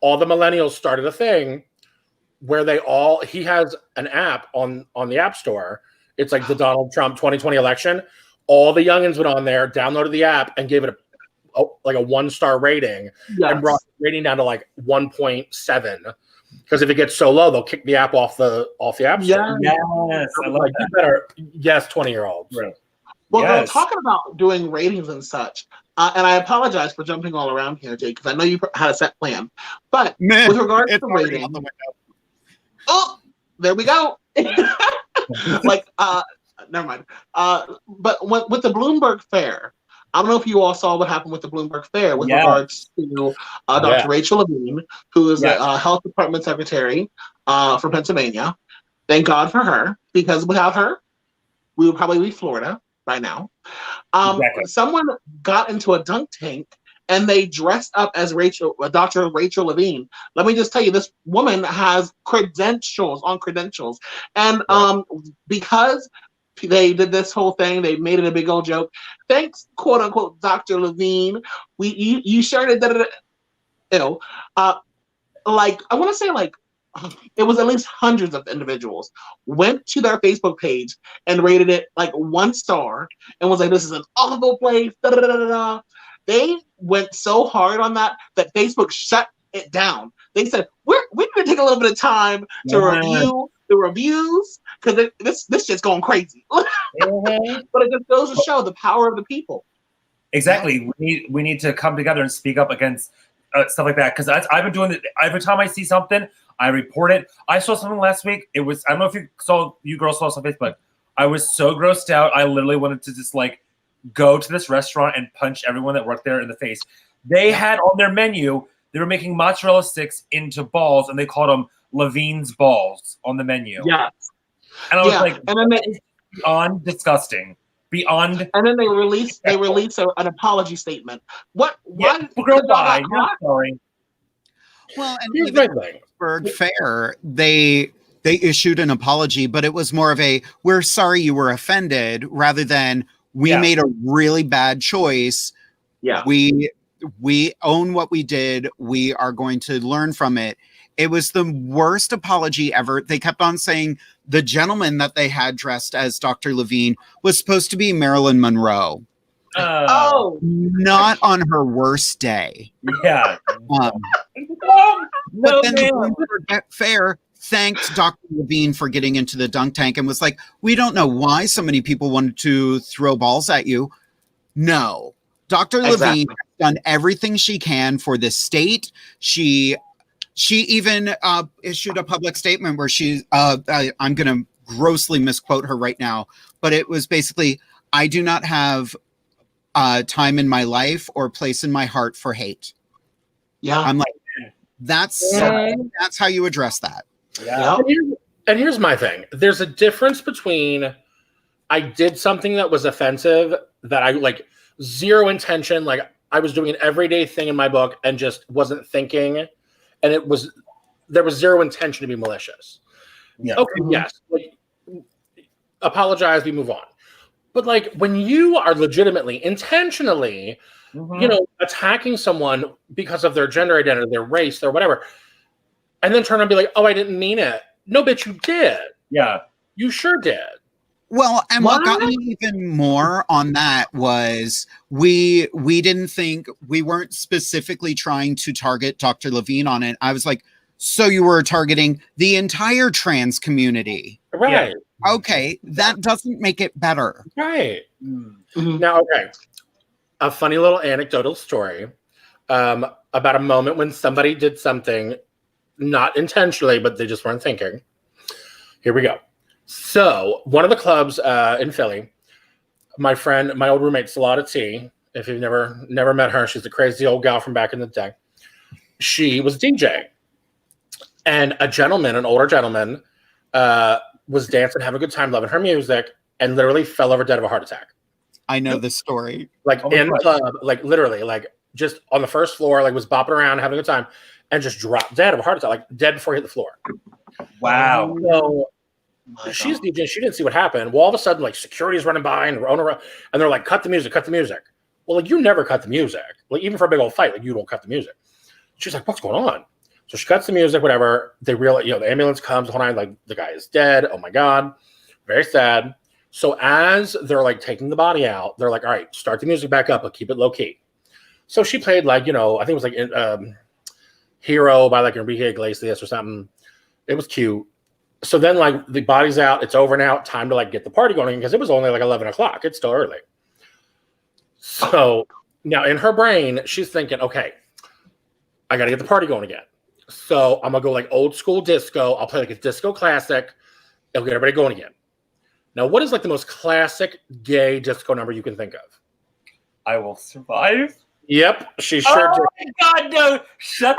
all the millennials started a thing where he has an app on the App Store. It's like the Donald Trump 2020 election. All the youngins went on there, downloaded the app, and gave it a 1-star rating, and brought the rating down to like 1.7. Because if it gets so low, they'll kick the app off the App Store. Yes, I love like, that. 20-year-olds. Right. Well, we're talking about doing ratings and such. And I apologize for jumping all around here, Jake, because I know you had a set plan. But with regards to ratings, there we go. Never mind. But with the Bloomberg Fair, I don't know if you all saw what happened with the Bloomberg Fair with regards to Dr. Rachel Levine, who is the Health Department Secretary for Pennsylvania. Thank God for her, because without her, we would probably be Florida right now. Someone got into a dunk tank and they dressed up as Dr. Rachel Levine. Let me just tell you, this woman has credentials. And because they did this whole thing, they made it a big old joke. Thanks, quote unquote, Dr. Levine. You sure did I want to say it was at least hundreds of individuals went to their Facebook page and rated it like 1 star and was like, this is an awful place. Da, da, da, da, da. They went so hard on that Facebook shut it down. They said, we're going to take a little bit of time to review the reviews because this shit's going crazy. But it just goes to show the power of the people. Exactly. We need to come together and speak up against stuff like that, because I've been doing it every time I see something. I report it. I saw something last week. It was, I don't know if you girls saw this on Facebook. I was so grossed out. I literally wanted to just go to this restaurant and punch everyone that worked there in the face. They had on their menu, they were making mozzarella sticks into balls, and they called them Levine's balls on the menu. Yes. And I was like, and then beyond disgusting. Beyond. And then they released an apology statement. What? Why? Girl, why? I'm sorry. Well, and even Pittsburgh Fair, they issued an apology, but it was more of a, we're sorry you were offended, rather than we made a really bad choice. Yeah. We own what we did. We are going to learn from it. It was the worst apology ever. They kept on saying the gentleman that they had dressed as Dr. Levine was supposed to be Marilyn Monroe. Oh, not on her worst day. Yeah. No, then ma'am. the fair thanked Dr. Levine for getting into the dunk tank and was like, we don't know why so many people wanted to throw balls at you. No. Dr. Levine has done everything she can for this state. She even issued a public statement where I'm going to grossly misquote her right now, but it was basically, I do not have time in my life or place in my heart for hate. Yeah. I'm like, that's how you address that. Yeah. And here's my thing. There's a difference between I did something that was offensive that I like zero intention, like I was doing an everyday thing in my book and just wasn't thinking, and there was zero intention to be malicious. Yeah. Okay, yes. Like, apologize, we move on. But like when you are legitimately, intentionally, attacking someone because of their gender identity, their race, their whatever, and then turn and be like, oh, I didn't mean it. No, bitch, you did. Yeah. You sure did. Well, and what got me even more on that was we didn't think, we weren't specifically trying to target Dr. Levine on it. I was like, so you were targeting the entire trans community. Right. Yeah. Okay, that doesn't make it better. Right. Mm-hmm. Now, okay. A funny little anecdotal story about a moment when somebody did something, not intentionally, but they just weren't thinking. Here we go. So one of the clubs in Philly, my old roommate, Salada T, if you've never met her, she's a crazy old gal from back in the day. She was DJ. And an older gentleman, was dancing, having a good time, loving her music, and literally fell over dead of a heart attack. I know this story. Like in the club, like literally, like just on the first floor, like was bopping around, having a good time, and just dropped dead of a heart attack, like dead before he hit the floor. Wow. So she's DJ, she didn't see what happened. Well, all of a sudden, like security's running by and they're like, cut the music. Well, like you never cut the music. Like even for a big old fight, like you don't cut the music. She's like, what's going on? So she cuts the music, whatever. They realize, the ambulance comes, the whole night, like the guy is dead. Oh my God. Very sad. So as they're like taking the body out, they're like, all right, start the music back up, but keep it low key. So she played like, I think it was like Hero by like Enrique Iglesias or something. It was cute. So then like the body's out, it's over now, time to like get the party going because it was only like 11 o'clock. It's still early. So now in her brain, she's thinking, okay, I got to get the party going again. So I'm going to go like old school disco. I'll play like a disco classic. It'll get everybody going again. Now, what is like the most classic gay disco number you can think of? I Will Survive. Yep, she sure did. Oh my God, no! Shut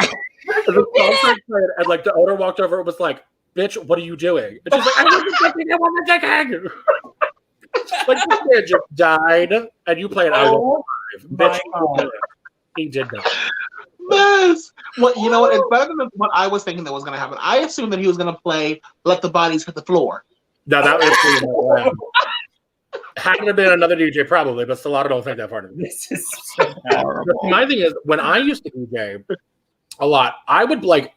the and like the owner walked over and was like, "Bitch, what are you doing?" And she's like, "I wasn't thinking." Like this man just died, and you played I Will Survive. Bitch, he did not. Yes. Well, you know what? It's better than what I was thinking that was going to happen. I assumed that he was going to play "Let the Bodies Hit the Floor." No, that was had it been another DJ, probably, but Salada don't think that part of it. This is so horrible. My thing is, when I used to DJ a lot, I would like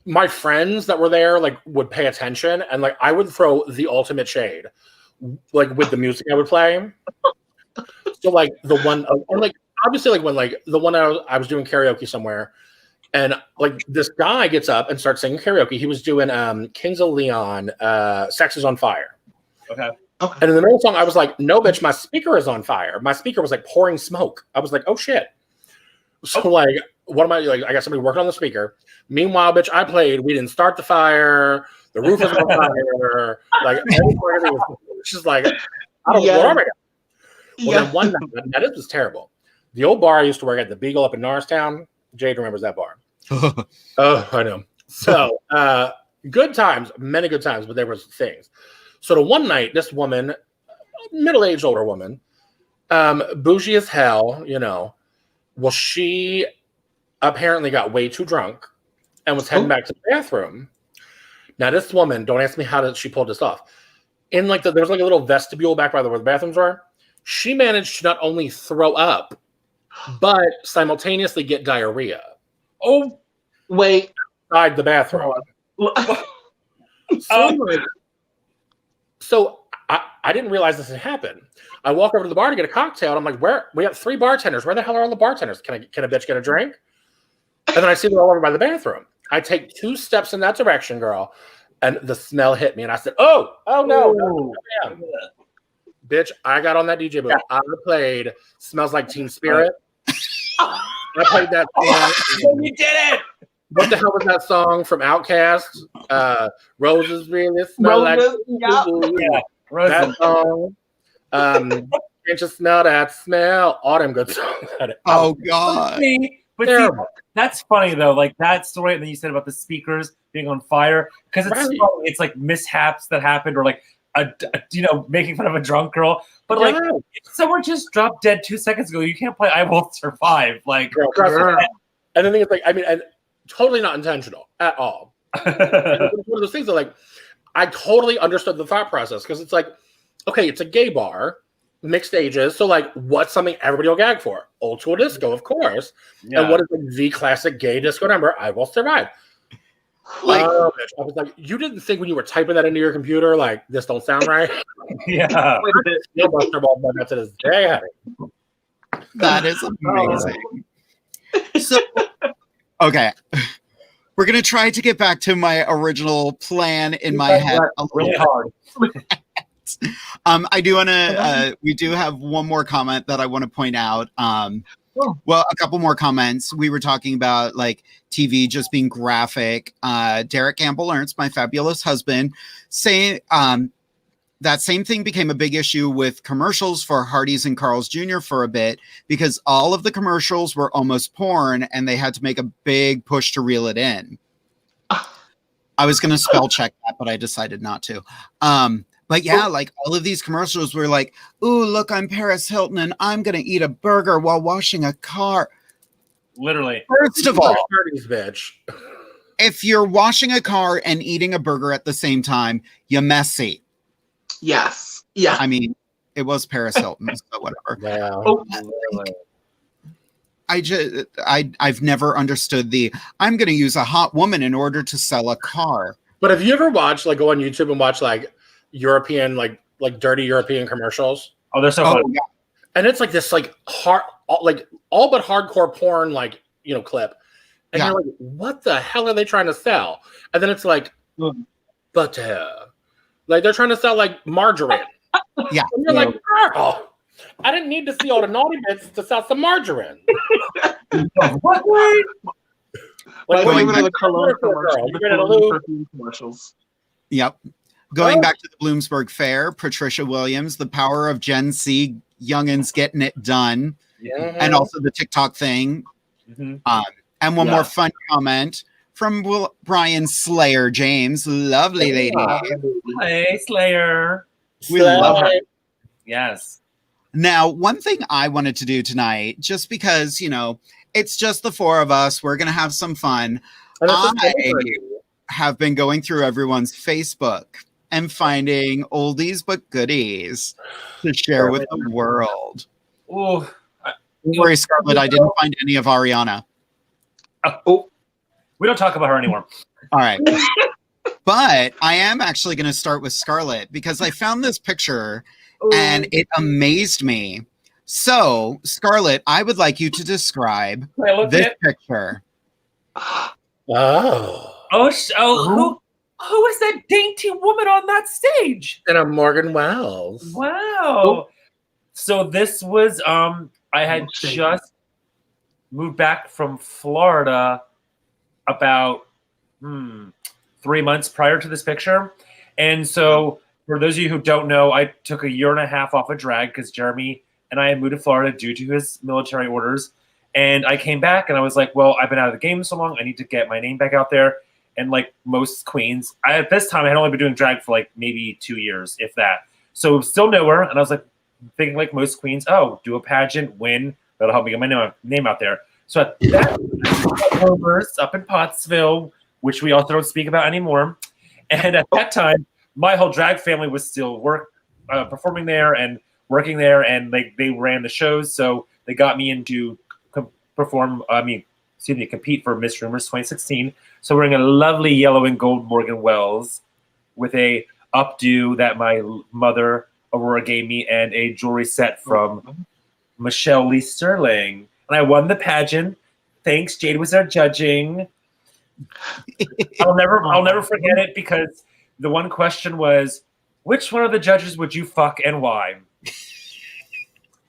my friends that were there like would pay attention, and like I would throw the ultimate shade, like with the music I would play. So like the one, or like obviously like when like the one I was doing karaoke somewhere, and like this guy gets up and starts singing karaoke. He was doing Kings of Leon, "Sex Is on Fire." Okay. And in the middle of the song, I was like, no, bitch, my speaker is on fire. My speaker was like pouring smoke. I was like, oh shit. So like, what am I like? I got somebody working on the speaker. Meanwhile, bitch, I played. We didn't start the fire. The roof was on fire. Like, everything was just like, I don't know where am I going? Well, then one night, now this was terrible. The old bar I used to work at, the Beagle up in Norristown. Jade remembers that bar. Oh, I know. So good times, many good times, but there was things. So the one night, this woman, middle-aged older woman, bougie as hell, well, she apparently got way too drunk and was heading back to the bathroom. Now, this woman, don't ask me how did she pull this off. In like there was like a little vestibule back by where the bathrooms are. She managed to not only throw up, but simultaneously get diarrhea. Oh, wait. Inside the bathroom. So I didn't realize this had happened. I walk over to the bar to get a cocktail. And I'm like, where? We have 3 bartenders. Where the hell are all the bartenders? Can a bitch get a drink? And then I see them all over by the bathroom. I take 2 steps in that direction, girl, and the smell hit me. And I said, oh no. Bitch, I got on that DJ booth. I played Smells Like Teen Spirit. I played that song. You did it! What the hell was that song from Outkast? Roses really smell like that song. Can't you smell that smell? All them good songs. Oh God. But see, that's funny though. Like that story that you said about the speakers being on fire, because it's like mishaps that happened, or like making fun of a drunk girl. But like, if someone just dropped dead 2 seconds ago, you can't play "I Will Survive." Like, girl, and the thing is, like, I mean, and totally not intentional at all. It's one of those things that, like, I totally understood the thought process, because it's like, okay, it's a gay bar, mixed ages, so like, what's something everybody will gag for? Old school disco, of course. And what is like the classic gay disco number? "I Will Survive." Like, I was like, you didn't think when you were typing that into your computer, like, this don't sound right? Yeah. Still Buster Ball moments to this day, honey. That is amazing. So, okay. We're going to try to get back to my original plan in my head. Really hard. I do want to, we do have one more comment that I want to point out. Well, a couple more comments. We were talking about like TV just being graphic. Derek Campbell Ernst, my fabulous husband, saying that same thing became a big issue with commercials for Hardee's and Carl's Jr. for a bit, because all of the commercials were almost porn and they had to make a big push to reel it in. I was going to spell check that, but I decided not to. But yeah, like all of these commercials were like, ooh, look, I'm Paris Hilton and I'm going to eat a burger while washing a car. Literally. First of all, bitch. If you're washing a car and eating a burger at the same time, you're messy. Yes. Yeah. I mean, it was Paris Hilton, so whatever. Yeah. I've never understood I'm going to use a hot woman in order to sell a car. But have you ever watched, like, go on YouTube and watch like European, like dirty European commercials? Oh, they're so fun. Yeah. And it's like this, like, hard, like all but hardcore porn, like, clip. And you're like, what the hell are they trying to sell? And then it's like, butter. Like, they're trying to sell like margarine. Yeah. And you're like, girl, I didn't need to see all the naughty bits to sell some margarine. What way? Like, going even back the cologne commercials. Yep. Going back to the Bloomsburg Fair, Patricia Williams, the power of Gen Z youngins getting it done. Yeah. And also the TikTok thing. Mm-hmm. And one more fun comment from Brian Slayer James. Lovely lady. Hey, Slayer. We love her. Yes. Now, one thing I wanted to do tonight, just because, it's just the four of us, we're going to have some fun. I have been going through everyone's Facebook and finding oldies but goodies to share with the world. Oh, don't worry, Skarlet, I didn't find any of Ariana. We don't talk about her anymore. All right. But I am actually going to start with Skarlet because I found this picture and it amazed me. So, Skarlet, I would like you to describe this picture. Who is that dainty woman on that stage? And a Morgan Wells. Wow. So this was I had just moved back from Florida about 3 months prior to this picture. And so for those of you who don't know, I took a year and a half off of drag because Jeremy and I had moved to Florida due to his military orders. And I came back and I was like, well, I've been out of the game so long. I need to get my name back out there. And like most queens, at this time, I had only been doing drag for like maybe 2 years, if that. So still nowhere. And I was like, thinking like most queens, do a pageant, win. That'll help me get my name out there. So at that rumors up in Pottsville, which we also don't speak about anymore. And at that time, my whole drag family was still performing there and working there, and they ran the shows. So they got me into compete for Miss Rumors 2016. So wearing a lovely yellow and gold Morgan Wells with a updo that my mother Aurora gave me and a jewelry set from Michelle Lee Sterling. And I won the pageant. Thanks. Jade was there judging. I'll never forget it because the one question was, which one of the judges would you fuck and why?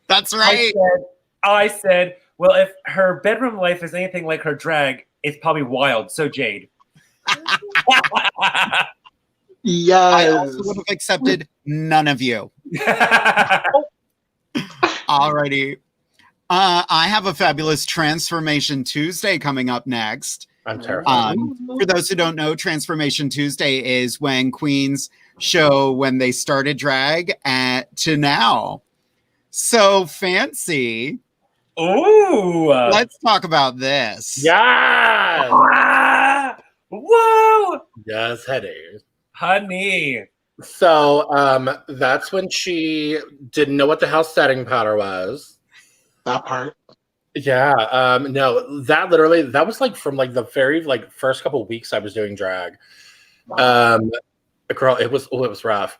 That's right. I said, well, if her bedroom life is anything like her drag, it's probably wild. So Jade. Yes. I also would have accepted none of you. Alrighty. I have a fabulous Transformation Tuesday coming up next. I'm terrified. For those who don't know, Transformation Tuesday is when queens show when they started drag to now. So Fanci. Ooh. Let's talk about this. Yes. Whoa. Yes, Honey. So that's when she didn't know what the hell setting powder was. That part. Yeah. No, that was like from like the very like first couple of weeks I was doing drag. Girl, it was rough.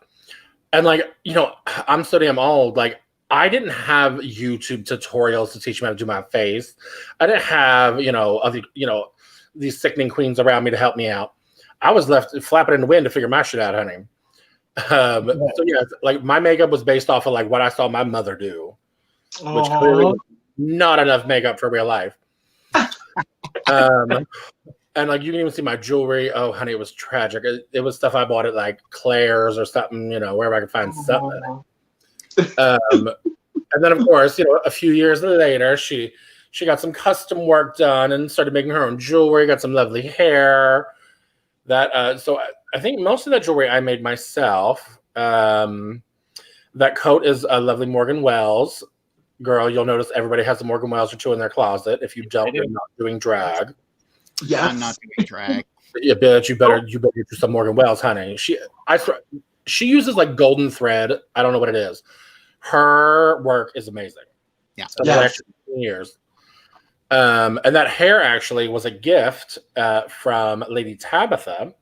And like, you know, I'm so damn old. Like, I didn't have YouTube tutorials to teach me how to do my face. I didn't have, these sickening queens around me to help me out. I was left flapping in the wind to figure my shit out, honey. So yeah, like my makeup was based off of like what I saw my mother do, which clearly was not enough makeup for real life. And like you can even see my jewelry. Oh, honey, it was tragic. It was stuff I bought at like Claire's or something, wherever I could find something. And then of course, a few years later, she got some custom work done and started making her own jewelry. Got some lovely hair. So I think most of that jewelry I made myself. That coat is a lovely Morgan Wells. Girl, you'll notice everybody has a Morgan Wells or two in their closet. If you don't, you're not doing drag. Yeah, I'm not doing drag. Yeah, bitch, you better do some Morgan Wells, honey. She uses like golden thread. I don't know what it is. Her work is amazing. Yeah. Years. And that hair actually was a gift from Lady Tabitha.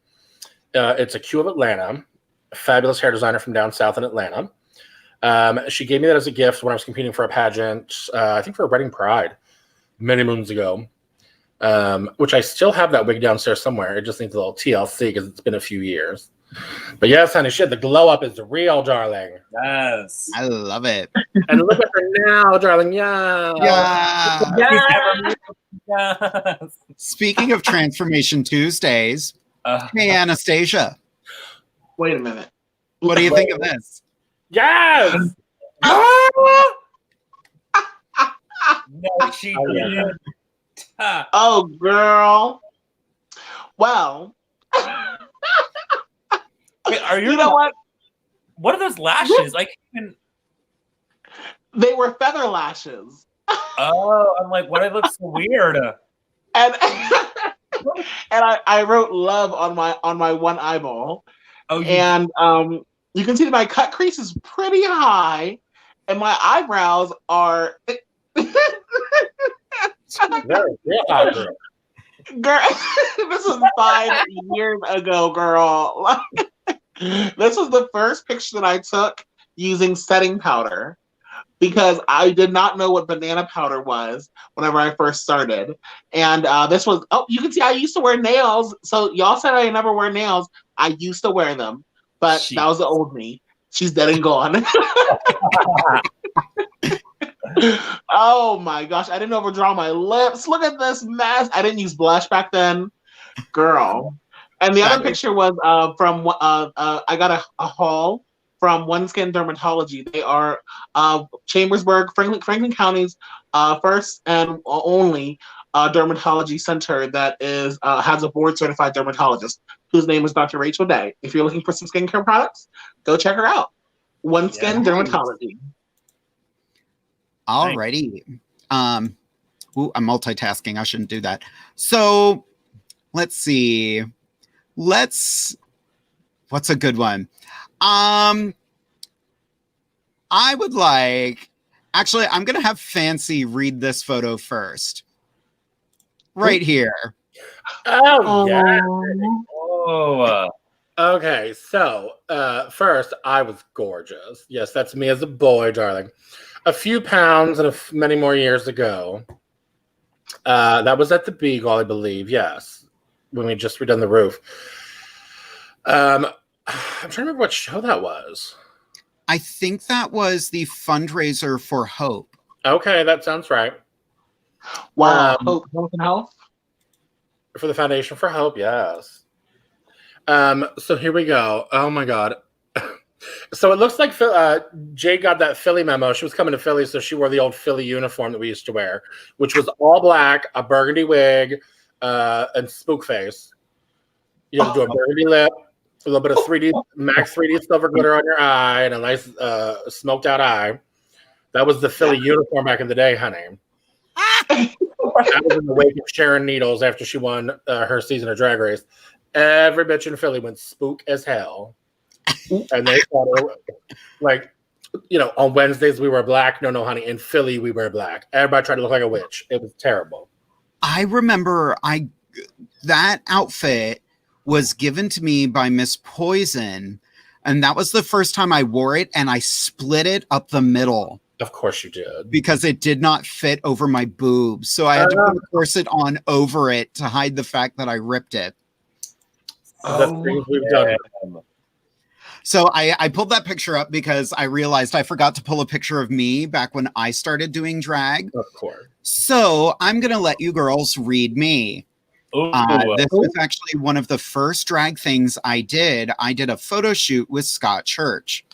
It's a Q of Atlanta, a fabulous hair designer from down south in Atlanta. She gave me that as a gift when I was competing for a pageant, I think for a Reading Pride, many moons ago. Which I still have that wig downstairs somewhere. It just needs a little TLC because it's been a few years. But yes, honey, shit, the glow up is real, darling. Yes. I love it. And look at her now, darling. Yeah. Yeah. Yes. Speaking of Transformation Tuesdays, hey, Anastasia. Wait a minute. What do you think of this? Yes. No, she didn't. Oh, girl. Well. Wait, you know what? What are those lashes? They were feather lashes. Oh, I'm like, why do they look so weird? And I wrote love on my one eyeball. Oh, and you can see that my cut crease is pretty high, and my eyebrows are. Very hot, girl. Girl, this was 5 years ago, girl. This was the first picture that I took using setting powder because I did not know what banana powder was whenever I first started. And this was, you can see I used to wear nails. So y'all said I never wear nails. I used to wear them, but that was the old me. She's dead and gone. Oh my gosh, I didn't overdraw my lips. Look at this mess. I didn't use blush back then. Girl. And the other picture was from I got a haul from One Skin Dermatology. They are Chambersburg, Franklin County's first and only dermatology center that is has a board certified dermatologist whose name is Dr. Rachel Day. If you're looking for some skincare products, go check her out. One Skin Dermatology. Alrighty. I'm multitasking. I shouldn't do that. So let's see. What's a good one? I would actually, I'm going to have Fanci read this photo first. Right here. Oh, yeah. Oh. Okay, so first, I was gorgeous. Yes, that's me as a boy, darling. A few pounds and many more years ago. That was at the Beagle, I believe. Yes, when we just redone the roof. I'm trying to remember what show that was. I think that was the fundraiser for Hope. Okay, that sounds right. Wow, Hope, Health and Health. For the Foundation for Hope, yes. So here we go. Oh my God. So it looks like Jade got that Philly memo. She was coming to Philly, so she wore the old Philly uniform that we used to wear, which was all black, a burgundy wig, and spook face. You have to do a burgundy lip, a little bit of 3D, max 3D silver glitter on your eye, and a nice smoked out eye. That was the Philly uniform back in the day, honey. That was in the wake of Sharon Needles after she won her season of Drag Race. Every bitch in Philly went spook as hell. And they thought, like, you know, on Wednesdays we were black. No, honey. In Philly, we were black. Everybody tried to look like a witch. It was terrible. I remember that outfit was given to me by Miss Poison, and that was the first time I wore it, and I split it up the middle. Of course you did. Because it did not fit over my boobs. So I had to put a corset on over it to hide the fact that I ripped it. The things we've done. So I pulled that picture up because I realized I forgot to pull a picture of me back when I started doing drag. Of course. So I'm going to let you girls read me. This was actually one of the first drag things I did. I did a photo shoot with Scott Church,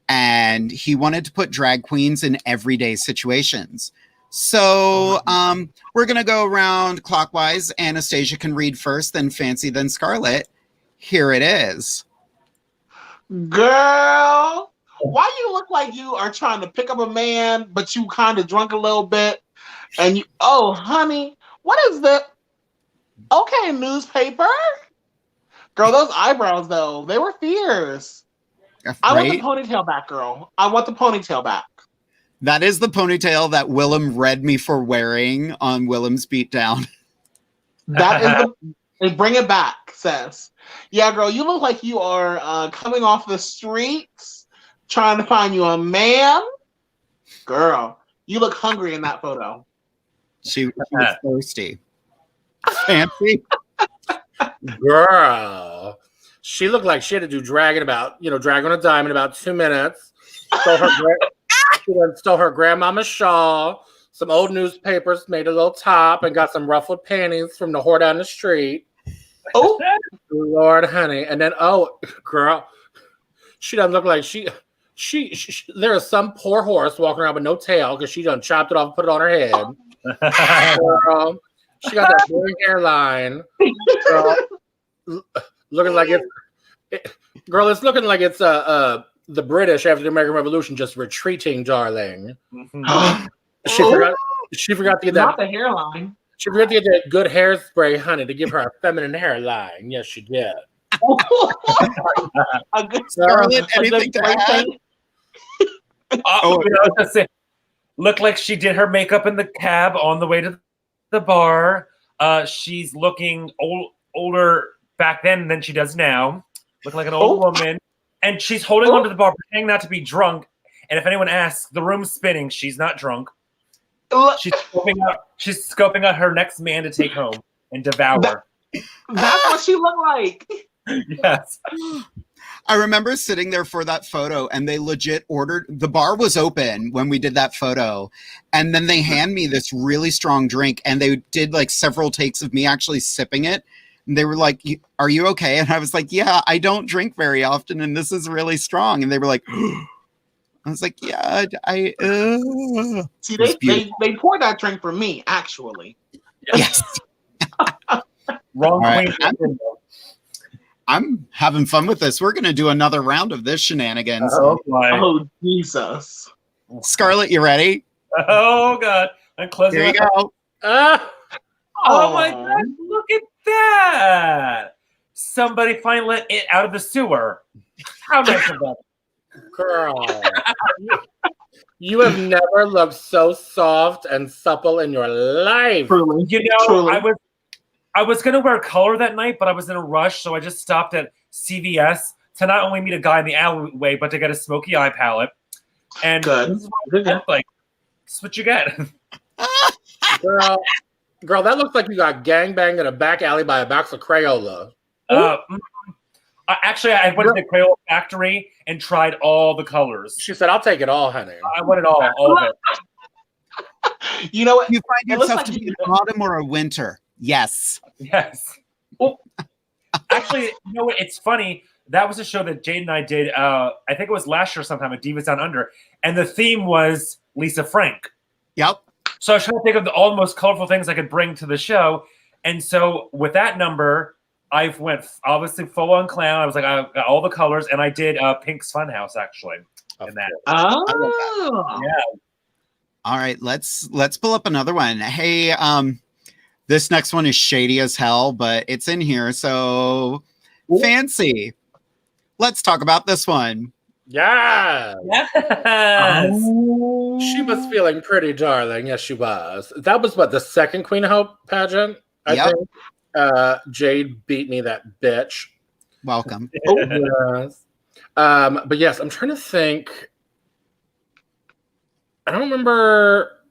and he wanted to put drag queens in everyday situations. So we're going to go around clockwise. Anastasia can read first, then Fanci, then Skarlet. Here it is. Girl, why you look like you are trying to pick up a man, but you kind of drunk a little bit? And you, oh, honey, what is that? Okay, newspaper. Girl, those eyebrows, though, they were fierce. Right? I want the ponytail back, girl. I want the ponytail back. That is the ponytail that Willem read me for wearing on Willem's Beatdown. That is they bring it back, sis. Yeah, girl, you look like you are coming off the streets, trying to find you a man. Girl, you look hungry in that photo. She was thirsty. Fancy. Girl, she looked like she had to do drag in about, drag on a dime in about 2 minutes. She then stole her grandmama's shawl, some old newspapers, made a little top, and got some ruffled panties from the whore down the street. Oh, Lord, honey. And then, girl, she doesn't look like she there is some poor horse walking around with no tail because she done chopped it off and put it on her head. Girl, she got that big hairline. Girl, looking like it's looking like it's the British after the American Revolution just retreating, darling. She forgot to get that. Not the hairline. She forgot to get that good hairspray, honey, to give her a feminine hairline. Yes, she did. A good Skarlet, anything to add? Looked like she did her makeup in the cab on the way to the bar. She's looking older back then than she does now. Looking like an old woman. And she's holding onto the bar, pretending not to be drunk. And if anyone asks, the room's spinning. She's not drunk. She's scoping out her next man to take home and devour. That's what she looked like. Yes. I remember sitting there for that photo, and they legit ordered. The bar was open when we did that photo, and then they hand me this really strong drink, and they did like several takes of me actually sipping it. And they were like, "Are you okay?" And I was like, "Yeah, I don't drink very often, and this is really strong." And they were like, I was like, "Yeah, I." See, they poured that drink for me, actually. Yes. Wrong right. queen. I'm having fun with this. We're going to do another round of this shenanigans. Oh, Jesus. Skarlet, you ready? Oh, God. I'm closing. Here you go. Oh, my God. Look at that. Somebody finally let it out of the sewer. How nice of them. Girl. You have never looked so soft and supple in your life. Truly. Truly. I was going to wear color that night, but I was in a rush, so I just stopped at CVS to not only meet a guy in the alleyway, but to get a smoky eye palette. And good. This is what I look like. This is what you get. Girl, Girl, that looks like you got gangbanged in a back alley by a box of Crayola. Actually, I went to the Crayola factory and tried all the colors. She said, I'll take it all, honey. I want it all of it. You know what? You find It looks yourself like to be you- an autumn or a winter. Yes. Yes. Well, actually, you know what? It's funny. That was a show that Jade and I did. I think it was last year sometime at Divas Down Under, and the theme was Lisa Frank. Yep. So I was trying to think of all the most colorful things I could bring to the show, and so with that number, I went obviously full on clown. I was like, I got all the colors, and I did Pink's Funhouse actually. In that. Oh. Yeah. All right, let's pull up another one. Hey, this next one is shady as hell, but it's in here. So Fanci. Let's talk about this one. Yeah. Yes. She was feeling pretty darling. Yes, she was. That was what, the second Queen of Hope pageant? I think. Jade beat me, that bitch. Welcome. Yes. But yes, I'm trying to think. I don't remember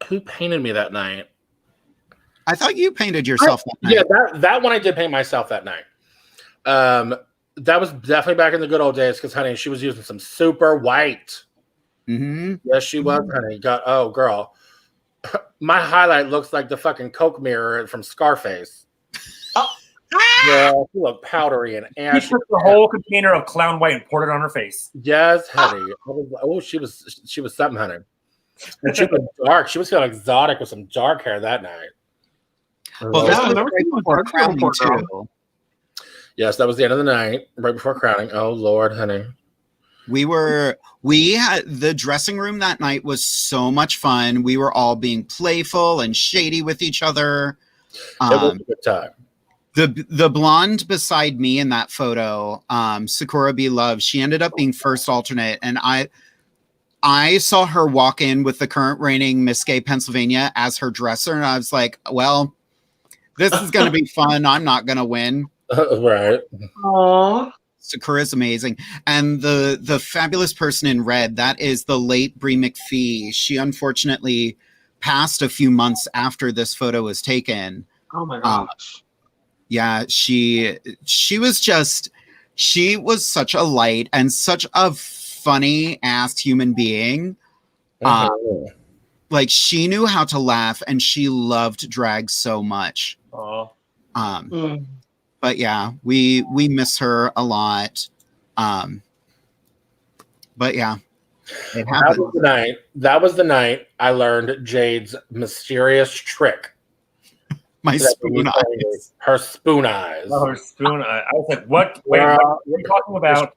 who painted me that night. I thought you painted yourself that night. Yeah, that one I did paint myself that night. That was definitely back in the good old days because, honey, she was using some super white. Mm-hmm. Yes, she was, honey. Oh, girl. My highlight looks like the fucking Coke mirror from Scarface. Yeah, she looked powdery and She ashy. took the whole container of clown white and poured it on her face. Yes, honey. She was something, honey. And she was dark. She was feeling exotic with some dark hair that night. Well, Yeah, this was I remember right seeing before one crowning before, too. Yes, that was the end of the night, right before crowning. Oh Lord, honey. We had the dressing room that night was so much fun. We were all being playful and shady with each other. It was a good time. The blonde beside me in that photo, Sakura B. Love, she ended up being first alternate, and I saw her walk in with the current reigning Miss Gay Pennsylvania as her dresser, and I was like, well, this is going to be fun. I'm not going to win. Right. Aww. Sakura's amazing. And the fabulous person in red, that is the late Bree Mcphee. She unfortunately passed a few months after this photo was taken. Oh my gosh. Yeah, she was such a light and such a funny ass human being. Like, she knew how to laugh and she loved drag so much. But yeah, we miss her a lot. But yeah, it happened. That was the night I learned Jade's mysterious trick. My spoon eyes. Her spoon eyes. Oh, her spoon eye. I was like, what? Wait, what are you talking about?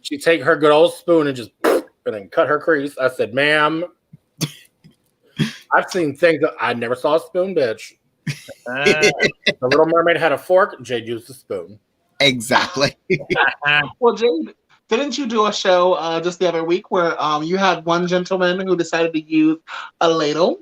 She take her good old spoon and just and then cut her crease. I said, ma'am, I've seen things that I never saw a spoon, bitch. The Little Mermaid had a fork. Jade used a spoon. Exactly. Well, Jade, didn't you do a show just the other week where you had one gentleman who decided to use a ladle?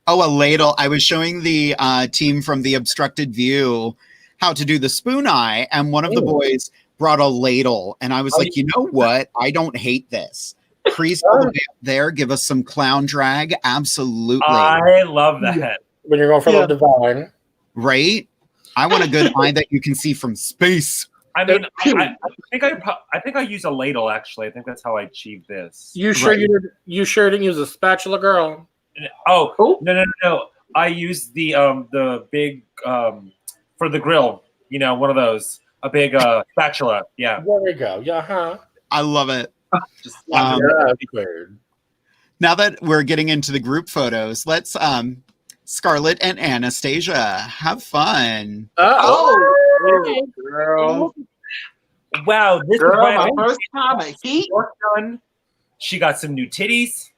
Oh, a ladle. I was showing the team from The Obstructed View how to do the spoon eye, and one of the boys brought a ladle, and I was like, you know what? I don't hate this. Priest all the way up there, give us some clown drag. Absolutely. I love that. When you're going for a little divine. Right? I want a good eye that you can see from space. I mean, I think I used a ladle, actually. I think that's how I achieved this. You sure you sure didn't use a spatula, girl? Oh, no. I used the big for the grill, one of those. A big spatula. Yeah. There we go. Yeah, huh? I love it. Just weird. Now that we're getting into the group photos, let's Skarlet and Anastasia have fun. Oh, girl. Wow, this Girl, is my first time at Heat. work done. She got some new titties.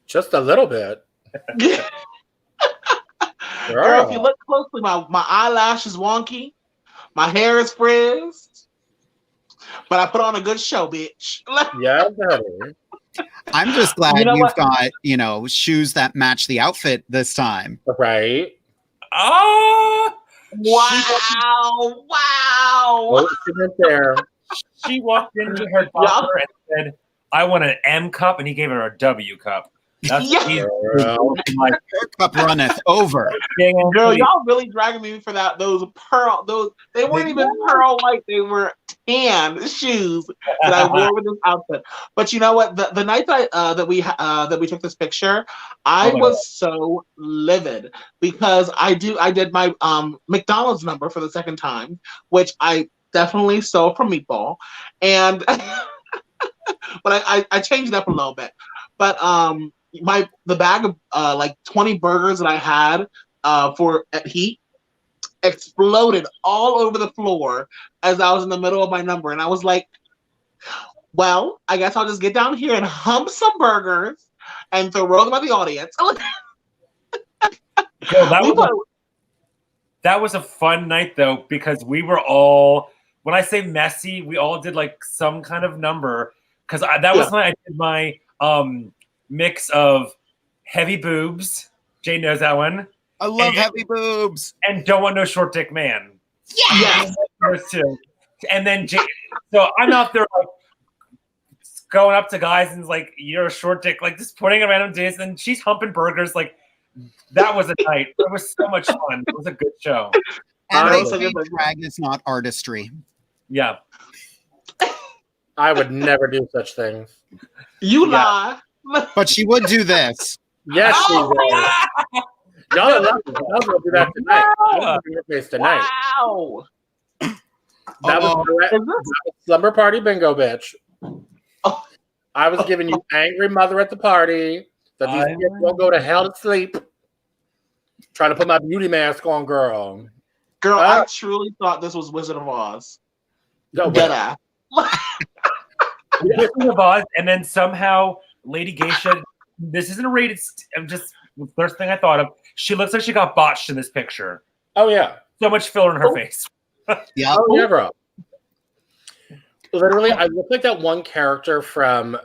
Just a little bit. Girl, if you look closely, my eyelash is wonky. My hair is frizzed. But I put on a good show, bitch. Yeah, buddy. I'm just glad you've got, shoes that match the outfit this time. Right. Oh! Wow. Oh, she went there. She walked into her doctor and said, I want an M cup, and he gave her a W cup. That's Yeah. easy. Girl. Like, Your cup runneth over. Girl, y'all really dragging me for that. Those they weren't even pearl white. They were tan shoes that I wore with this outfit. But you know what? The night that we took this picture, I was so livid because I did my McDonald's number for the second time, which I definitely stole from Meatball, and but I changed it up a little bit. But the bag of like 20 burgers that I had at Heat exploded all over the floor as I was in the middle of my number, and I was like, well, I guess I'll just get down here and hump some burgers and throw them at the audience. Girl, that was a fun night though, because we were all, when I say messy, we all did like some kind of number, because that was when I did my mix of heavy boobs. Jade knows that one. I love heavy boobs. And don't want no short dick man. Yes. Those two. And then Jade, so I'm out there like going up to guys and like, you're a short dick, like just pointing at random days, and she's humping burgers. Like, that was a night. It was so much fun. It was a good show. And they say drag is not artistry. Yeah. I would never do such things. You lie. But she would do this. Yes, she would. Y'all are lucky. Y'all gonna do that tonight. I'm gonna do your face tonight. Wow. That was slumber party bingo, bitch. Oh. I was giving you angry mother at the party. That these kids won't go to hell to sleep. Trying to put my beauty mask on, girl. Girl, I truly thought this was Wizard of Oz. No, Deadass. Wizard of Oz, and then somehow Lady Geisha. This isn't a rated. I'm just the first thing I thought of. She looks like she got botched in this picture. Oh yeah, so much filler in her face. Yeah, oh yeah, bro. Literally, I look like that one character from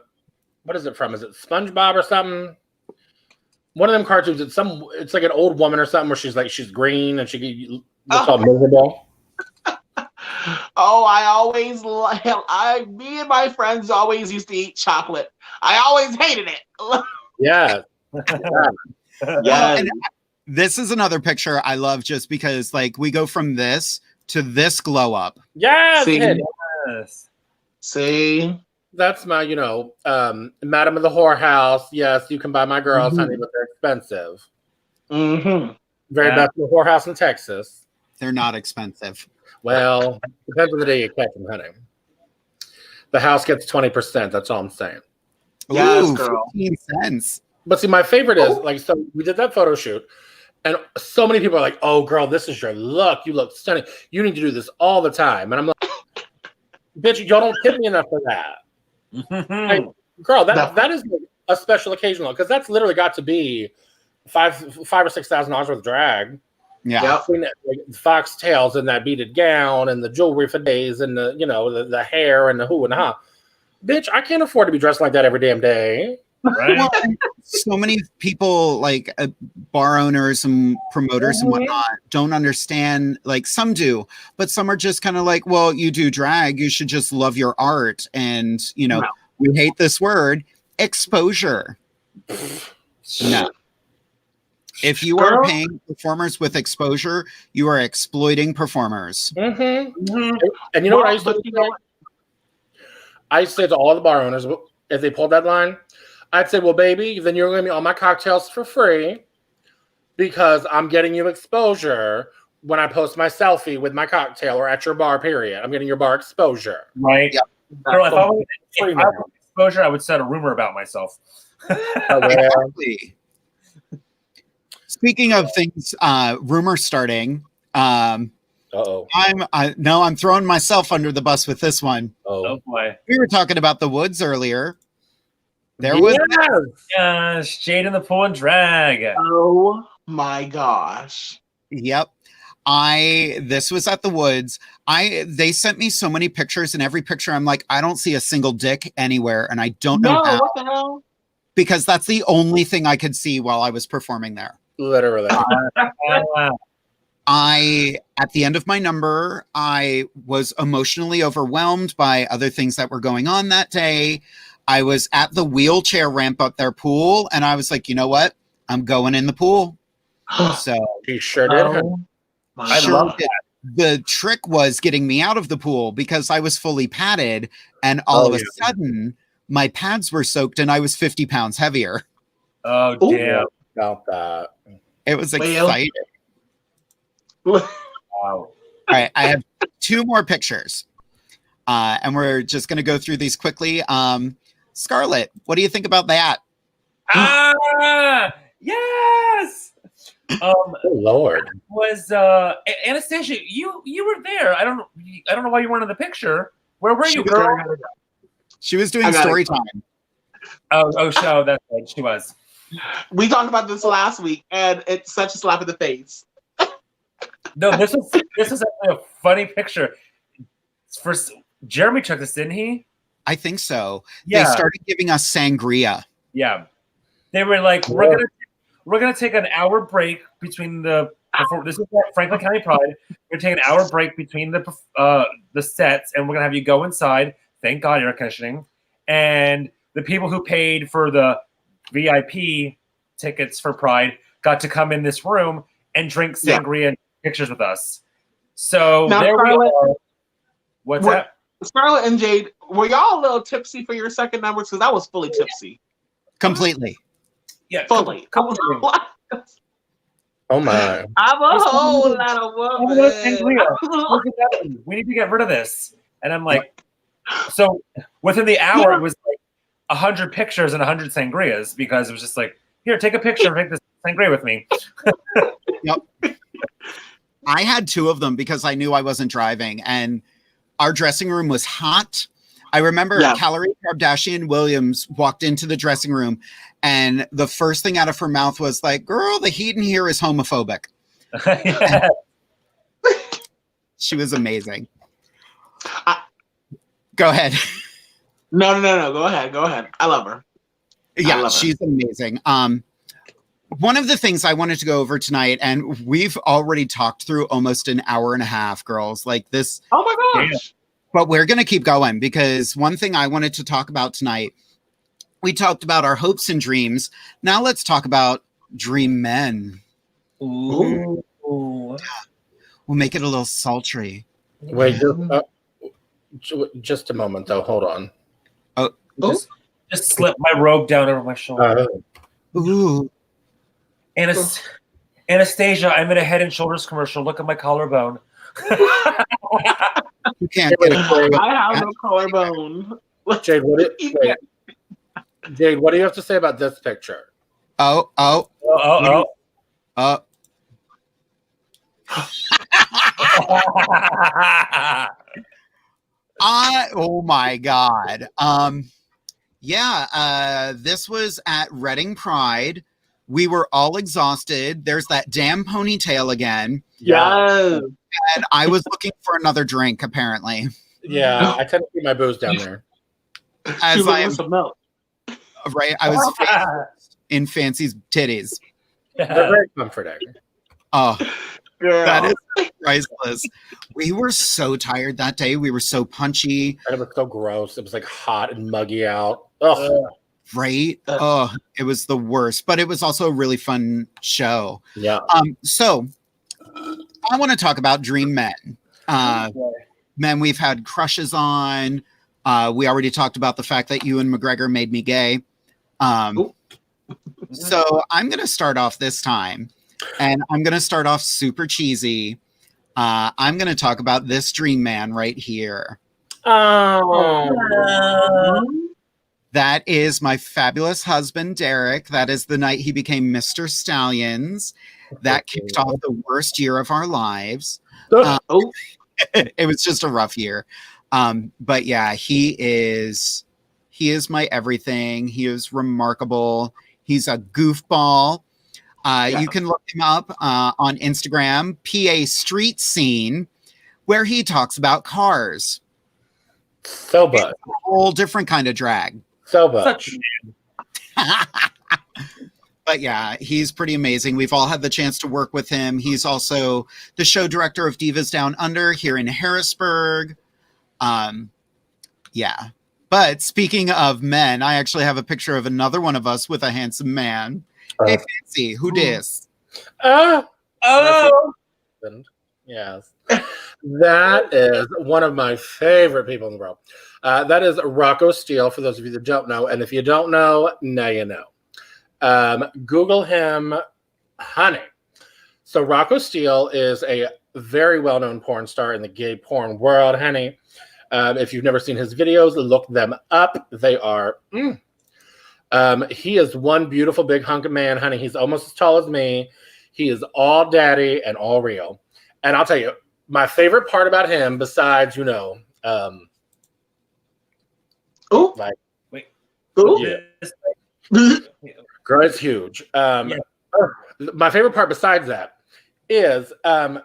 what is it from? Is it SpongeBob or something? One of them cartoons. It's like an old woman or something where she's green and she looks all miserable. Oh, me and my friends always used to eat chocolate. I always hated it. Yeah. Yeah. And this is another picture I love just because like we go from this to this glow up. Yes. Yes. See? That's my, Madam of the Whorehouse. Yes, you can buy my girls, honey, but they're expensive. Mm-hmm. Very best in the whorehouse in Texas. They're not expensive. Well, depends on the day you catch them, honey. The house gets 20%. That's all I'm saying. Yes, Ooh, girl. 15 cents. But see, my favorite is so we did that photo shoot, and so many people are like, "Oh, girl, this is your look. You look stunning. You need to do this all the time." And I'm like, "Bitch, y'all don't tip me enough for that." Like, girl, that is a special occasion look because that's literally got to be $5,000 or $6,000 worth of drag. Yeah. Between like, foxtails and that beaded gown and the jewelry for days and the hair and the who and the ha. Bitch, I can't afford to be dressed like that every damn day. Right? Well, so many people, like bar owners and promoters and whatnot, don't understand. Like some do, but some are just kind of like, well, you do drag, you should just love your art. And, we hate this word, exposure. No. If you are paying performers with exposure, you are exploiting performers. Mm-hmm. Mm-hmm. And you know what I used to say? I used to say to all the bar owners, if they pulled that line, I'd say, well, baby, then you're going to be on my cocktails for free because I'm getting you exposure when I post my selfie with my cocktail or at your bar, period. I'm getting your bar exposure. Right. Yep. Girl, if I was exposure, I would set a rumor about myself. Exactly. Speaking of things, rumor starting. I'm throwing myself under the bus with this one. Oh boy. We were talking about the woods earlier. There was yes, Jade in the pool and drag. Oh my gosh. Yep. This was at the woods. They sent me so many pictures, and every picture I'm like, I don't see a single dick anywhere, and I don't know how. What the hell? Because that's the only thing I could see while I was performing there. Literally. At the end of my number, I was emotionally overwhelmed by other things that were going on that day. I was at the wheelchair ramp up their pool, and I was like, you know what? I'm going in the pool. So He sure did. I sure love did. The trick was getting me out of the pool because I was fully padded, and all of a sudden my pads were soaked and I was 50 pounds heavier. Oh, Ooh. damn. About that. It was exciting. Wow. All right, I have 2 more pictures, and we're just going to go through these quickly. Skarlet, what do you think about that? Yes. Oh, Lord. Was Anastasia? You were there. I don't know why you weren't in the picture. Where were you, girl? She was doing story time. Oh, show. That's right. She was. We talked about this last week, and it's such a slap in the face. No, this is actually a funny picture. First, Jeremy took this, didn't he? I think so. Yeah. They started giving us sangria. Yeah. They were like, we're gonna take an hour break between this is at Franklin County Pride. We're gonna take an hour break between the sets, and we're gonna have you go inside. Thank God, air conditioning. And the people who paid for the VIP tickets for Pride got to come in this room and drink sangria and pictures with us. So now, there Skarlet, we are. What's that? Skarlet and Jade, were y'all a little tipsy for your second numbers? Because I was fully tipsy. Completely. Yeah, Fully. Oh, my. I'm a whole lot of woman. We need to get rid of this. And I'm like, so within the hour, it was like 100 pictures and 100 sangrias because it was just like, here, take a picture, take this sangria with me. Yep. I had 2 of them because I knew I wasn't driving, and our dressing room was hot. I remember Calorie Kardashian-Williams walked into the dressing room, and the first thing out of her mouth was like, girl, the heat in here is homophobic. She was amazing. Go ahead. No. Go ahead. I love her. Yeah, she's amazing. One of the things I wanted to go over tonight, and we've already talked through almost an hour and a half, girls, like this. Oh my gosh. But we're going to keep going because one thing I wanted to talk about tonight, we talked about our hopes and dreams. Now let's talk about dream men. Ooh. We'll make it a little sultry. Wait, just a moment, though. Hold on. Just slip my robe down over my shoulder. Ooh. Anastasia, I'm in a Head and Shoulders commercial. Look at my collarbone. You can't get a I have no collarbone. Jade, Jade, what do you have to say about this picture? Oh. Oh my God. This was at Reading Pride. We were all exhausted. There's that damn ponytail again. Yes. And I was looking for another drink, apparently. Yeah, I tend to keep my booze down there. As I am, some milk. right, I was in Fanci's titties. They're very comforting. Oh, Girl. that is priceless. We were so tired that day. We were so punchy. And it was so gross. It was like hot and muggy out. Ugh. Right? Oh, it was the worst. But it was also a really fun show. Yeah. So I want to talk about dream men. Men we've had crushes on. We already talked about the fact that Ewan McGregor made me gay. So I'm going to start off this time. And I'm going to start off super cheesy. I'm going to talk about this dream man right here. Oh. That is my fabulous husband, Derek. That is the night he became Mr. Stallions. That kicked off the worst year of our lives. It was just a rough year. But yeah, he is my everything. He is remarkable. He's a goofball. You can look him up on Instagram, PA Street Scene, where he talks about cars. So much. It's a whole different kind of drag. So much. But yeah, he's pretty amazing. We've all had the chance to work with him. He's also the show director of Divas Down Under here in Harrisburg. But But speaking of men, I actually have a picture of another one of us with a handsome man. Hey, Fanci, who dis? Oh. Oh, Yes. That is one of my favorite people in the world. That is Rocco Steel, for those of you that don't know. And if you don't know, now you know. Google him, honey. So Rocco Steel is a very well-known porn star in the gay porn world, honey. If you've never seen his videos, look them up. They are... he is one beautiful big hunk of man, honey. He's almost as tall as me. He is all daddy and all real. And I'll tell you, my favorite part about him, besides, you know... Oh, like, wait. Yeah. Girl, it's huge. My favorite part besides that is so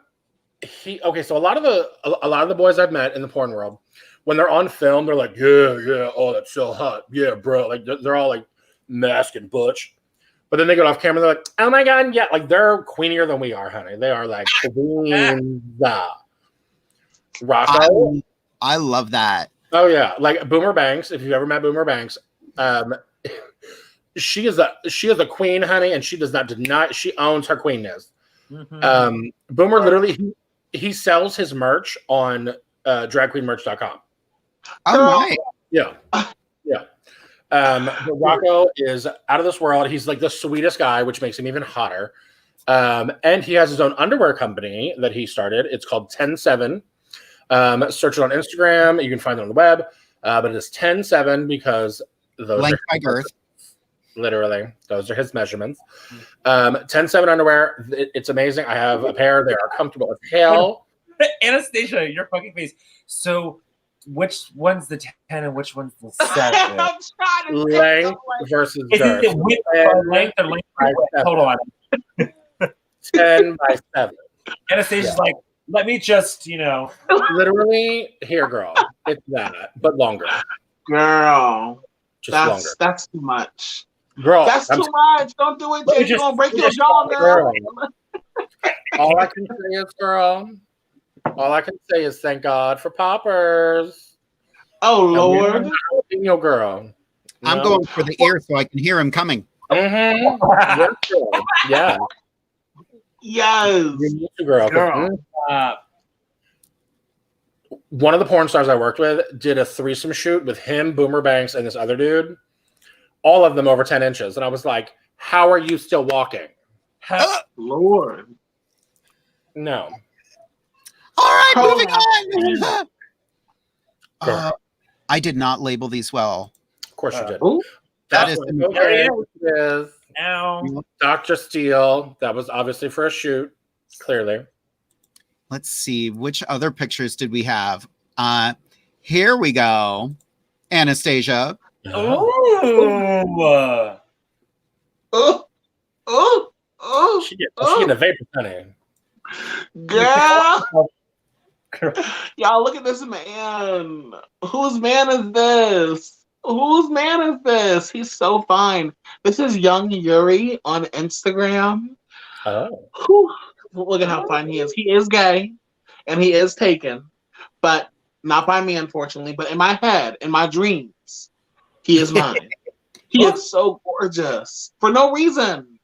a lot of the boys I've met in the porn world, when they're on film, they're like, yeah, oh, that's so hot. Yeah, bro. Like they're all like masked and butch. But then they get off camera, they're like, oh my God, yeah, like they're queenier than we are, honey. They are like queens. Rocco. I love that. Oh yeah, like Boomer Banks. If you've ever met Boomer Banks, she is a queen, honey, and she does not deny. She owns her queenness. Mm-hmm. Boomer literally he sells his merch on dragqueensmerch.com. Oh my. Yeah. But Rocco is out of this world. He's like the sweetest guy, which makes him even hotter. And he has his own underwear company that he started. It's called 107. Search it on Instagram. You can find it on the web. But it is 107 because those length by girth. Literally, those are his measurements. 107 underwear. It's amazing. I have a pair. They are comfortable as hell. Anastasia, your fucking face. So, which one's the 10 and which one's the 7? I'm trying to Length versus Is girth. it width or length or length by width? Hold on. 10 by 7. Anastasia's like, let me just, Literally, here, girl. It's that, but longer. Girl, Just longer. that's too much. Girl, That's too much. Don't do it, Jade. You're gonna break your jaw, girl. All I can say is, girl. All I can say is thank God for poppers. Oh Lord, girl. I'm going for the ear so I can hear him coming. Mm-hmm. Yeah. yes, Girl. One of the porn stars I worked with did a threesome shoot with him, Boomer Banks, and this other dude. All of them over 10 inches. And I was like, how are you still walking? Lord. No. All right, moving on. I did not label these well. Of course you did. That is Ow. Dr. Steele. That was obviously for a shoot, clearly. Let's see, which other pictures did we have? Here we go. Anastasia. Oh. She getting a vapor, honey. Girl. Y'all look at this man. Whose man is this? Whose man is this? He's so fine. This is young Yuri on Instagram. Oh. Whew. Look at how fine he is. He is gay and he is taken, but not by me, unfortunately. But in my head, in my dreams, he is mine. He is so gorgeous for no reason.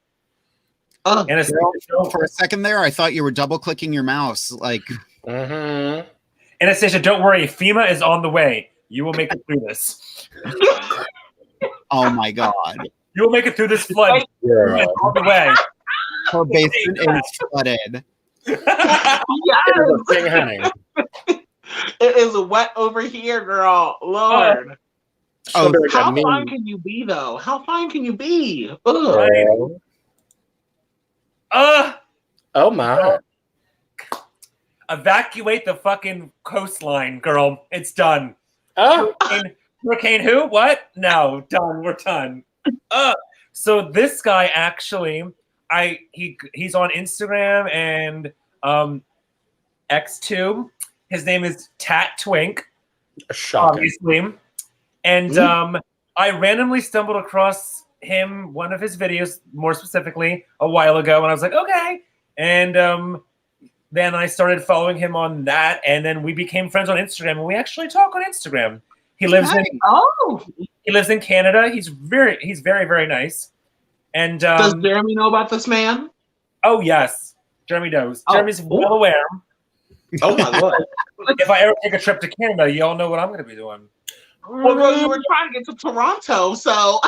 For a second there, I thought you were double clicking your mouse. Like, Anastasia, don't worry. FEMA is on the way. You will make it through this. Oh my God. You will make it through this flood. Yeah. On the way. Her basement is flooded. Yes. It is wet over here, girl. Lord. How fine can you be, though? How fine can you be? Oh my. Evacuate the fucking coastline, girl. It's done. Oh. Hurricane who? What? No, done. We're done. So this guy actually, he's on Instagram and X2. His name is Tat Twink. Shocking. Obviously. And I randomly stumbled across one of his videos, more specifically, a while ago, and I was like, okay. And then I started following him on that, and then we became friends on Instagram, and we actually talk on Instagram. He lives Nice. he lives in Canada. He's very, very nice. And Does Jeremy know about this man? oh yes, Jeremy knows. Jeremy's well aware. Oh my lord! If I ever take a trip to Canada, you all know what I'm going to be doing. Well, girl, you were trying to get to Toronto, so.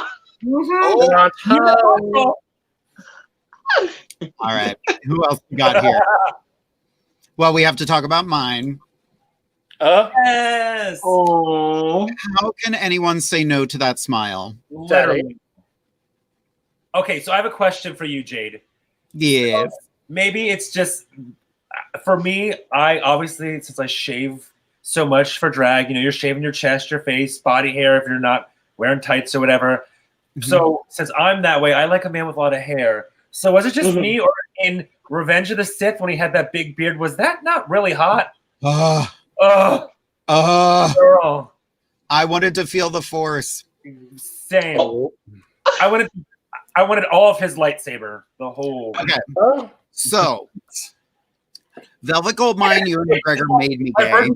Toronto. All right. Who else we got here? Well, we have to talk about mine. Yes. Oh. How can anyone say no to that smile? Literally. Okay, so I have a question for you, Jade. Yeah. So maybe it's just for me. I obviously, since I shave so much for drag, you're shaving your chest, your face, body hair if you're not wearing tights or whatever. So since I'm that way, I like a man with a lot of hair. So was it just me, or in Revenge of the Sith when he had that big beard, was that not really hot? Girl. I wanted to feel the force. Same. I wanted all of his lightsaber, the whole. Okay. So, Velvet Goldmine, Ewan McGregor made me gay.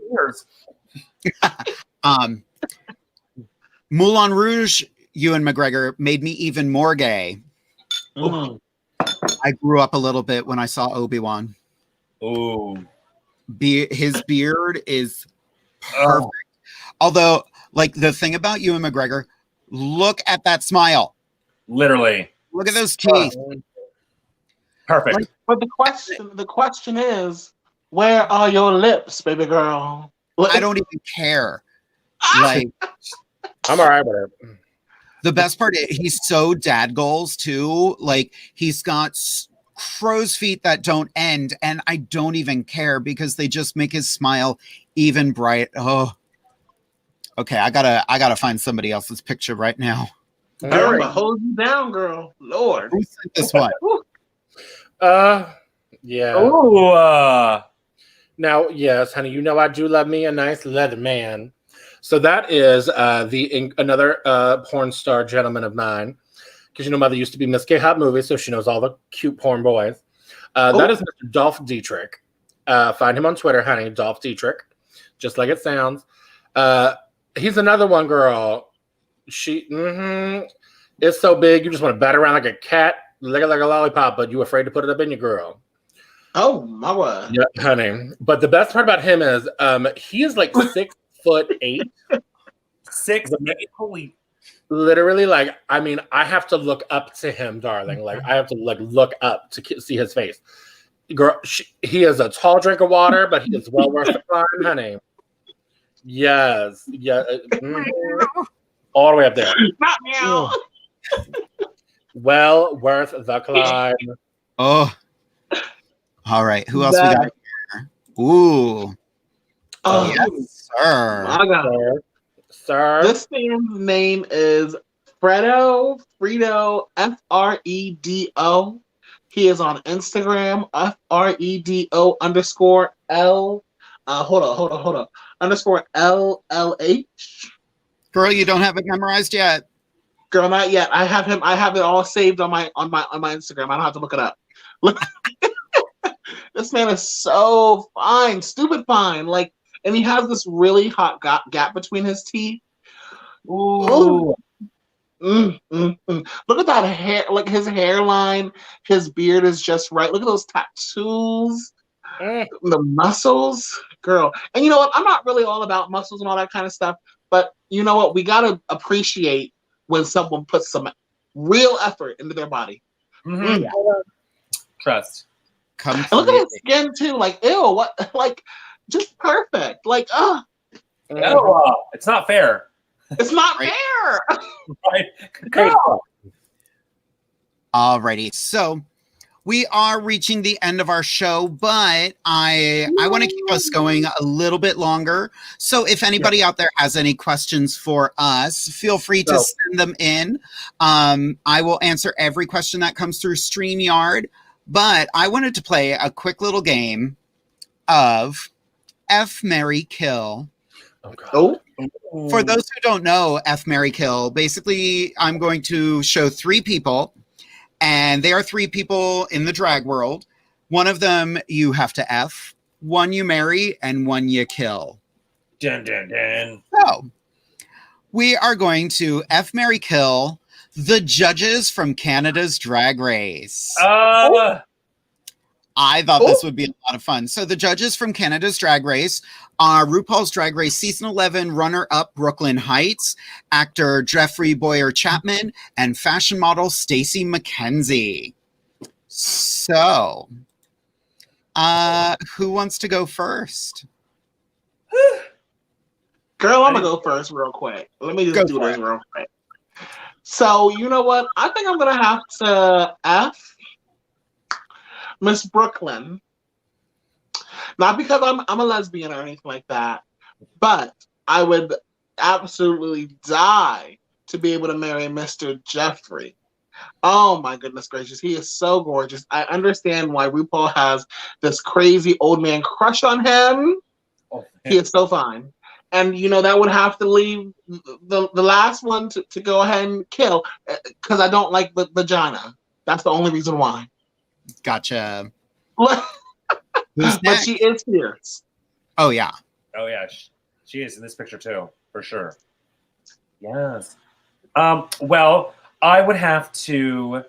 Moulin Rouge, Ewan McGregor made me even more gay. I grew up a little bit when I saw Obi-Wan. Oh. His beard is perfect. Although, like, the thing about Ewan McGregor, look at that smile. Literally. Look at those teeth. Perfect. Like, but the question is, where are your lips, baby girl? I don't even care. Like, I'm all right with it. the best part is he's so dad goals too. Like, he's got crow's feet that don't end, and I don't even care because they just make his smile even bright. Oh, okay. I gotta find somebody else's picture right now. Girl, I'm gonna hold you down, girl. Lord. Who sent this one? Yeah. Oh. Now, yes, honey, I do love me a nice leather man. So that is another porn star gentleman of mine, because Mother used to be Miss K Hot Movies, so she knows all the cute porn boys. That is Mr. Dolph Dietrich. Find him on Twitter, honey, Dolph Dietrich, just like it sounds. He's another one, girl. She is so big, you just want to bat around like a cat, lick it like a lollipop, but you afraid to put it up in your girl. Oh my word. Yeah, honey. But the best part about him is he is like 6'8". 6'8". Holy. Literally, like, I mean, I have to look up to him, darling. Like, I have to look up to see his face. Girl, he is a tall drink of water, but he is well worth the climb, honey. Yes, yeah, all the way up there. Not meow. Well worth the climb. Oh, all right. Who else we got here? Ooh, yes, sir. I got it. Sir. This man's name is Fredo, Fredo. He is on Instagram, FREDO_L. Hold on. _LLH. Girl, you don't have it memorized yet. Girl, not yet. I have it all saved on my Instagram. I don't have to look it up. Look, this man is so fine, stupid fine. Like, and he has this really hot gap between his teeth. Ooh. Look at that hair, like his hairline, his beard is just right. Look at those tattoos, the muscles, girl. And you know what? I'm not really all about muscles and all that kind of stuff, but you know what? We gotta appreciate when someone puts some real effort into their body. Trust. And look at his skin too. Like, ew, what? Like, just perfect. Like, it's not fair. It's not fair. Right. Girl. Alrighty, so we are reaching the end of our show, but I want to keep us going a little bit longer. So if anybody out there has any questions for us, feel free to send them in. I will answer every question that comes through StreamYard, but I wanted to play a quick little game of F, Marry, Kill. For those who don't know F, Marry, Kill, basically I'm going to show 3 people, and they are 3 people in the drag world. One of them you have to F, one you marry, and one you kill. Dun, dun, dun. So We are going to F, Marry, Kill the judges from Canada's Drag Race. I thought this would be a lot of fun. So the judges from Canada's Drag Race are RuPaul's Drag Race Season 11 runner-up Brooklyn Heights, actor Jeffrey Boyer Chapman, and fashion model Stacey McKenzie. So, who wants to go first? Girl, I'm going to go first real quick. Let me just do this real quick. So, you know what? I think I'm going to have to F Miss Brooklyn. Not because I'm a lesbian or anything like that, but I would absolutely die to be able to marry Mr. Jeffrey. Oh my goodness gracious, he is so gorgeous. I understand why RuPaul has this crazy old man crush on him. Oh, he is so fine. And, you know, that would have to leave the last one to go ahead and kill because I don't like the vagina. That's the only reason why. Gotcha. But she is fierce. Oh, yeah. Oh, yeah. She is in this picture, too, for sure. Yes. Well, I would have to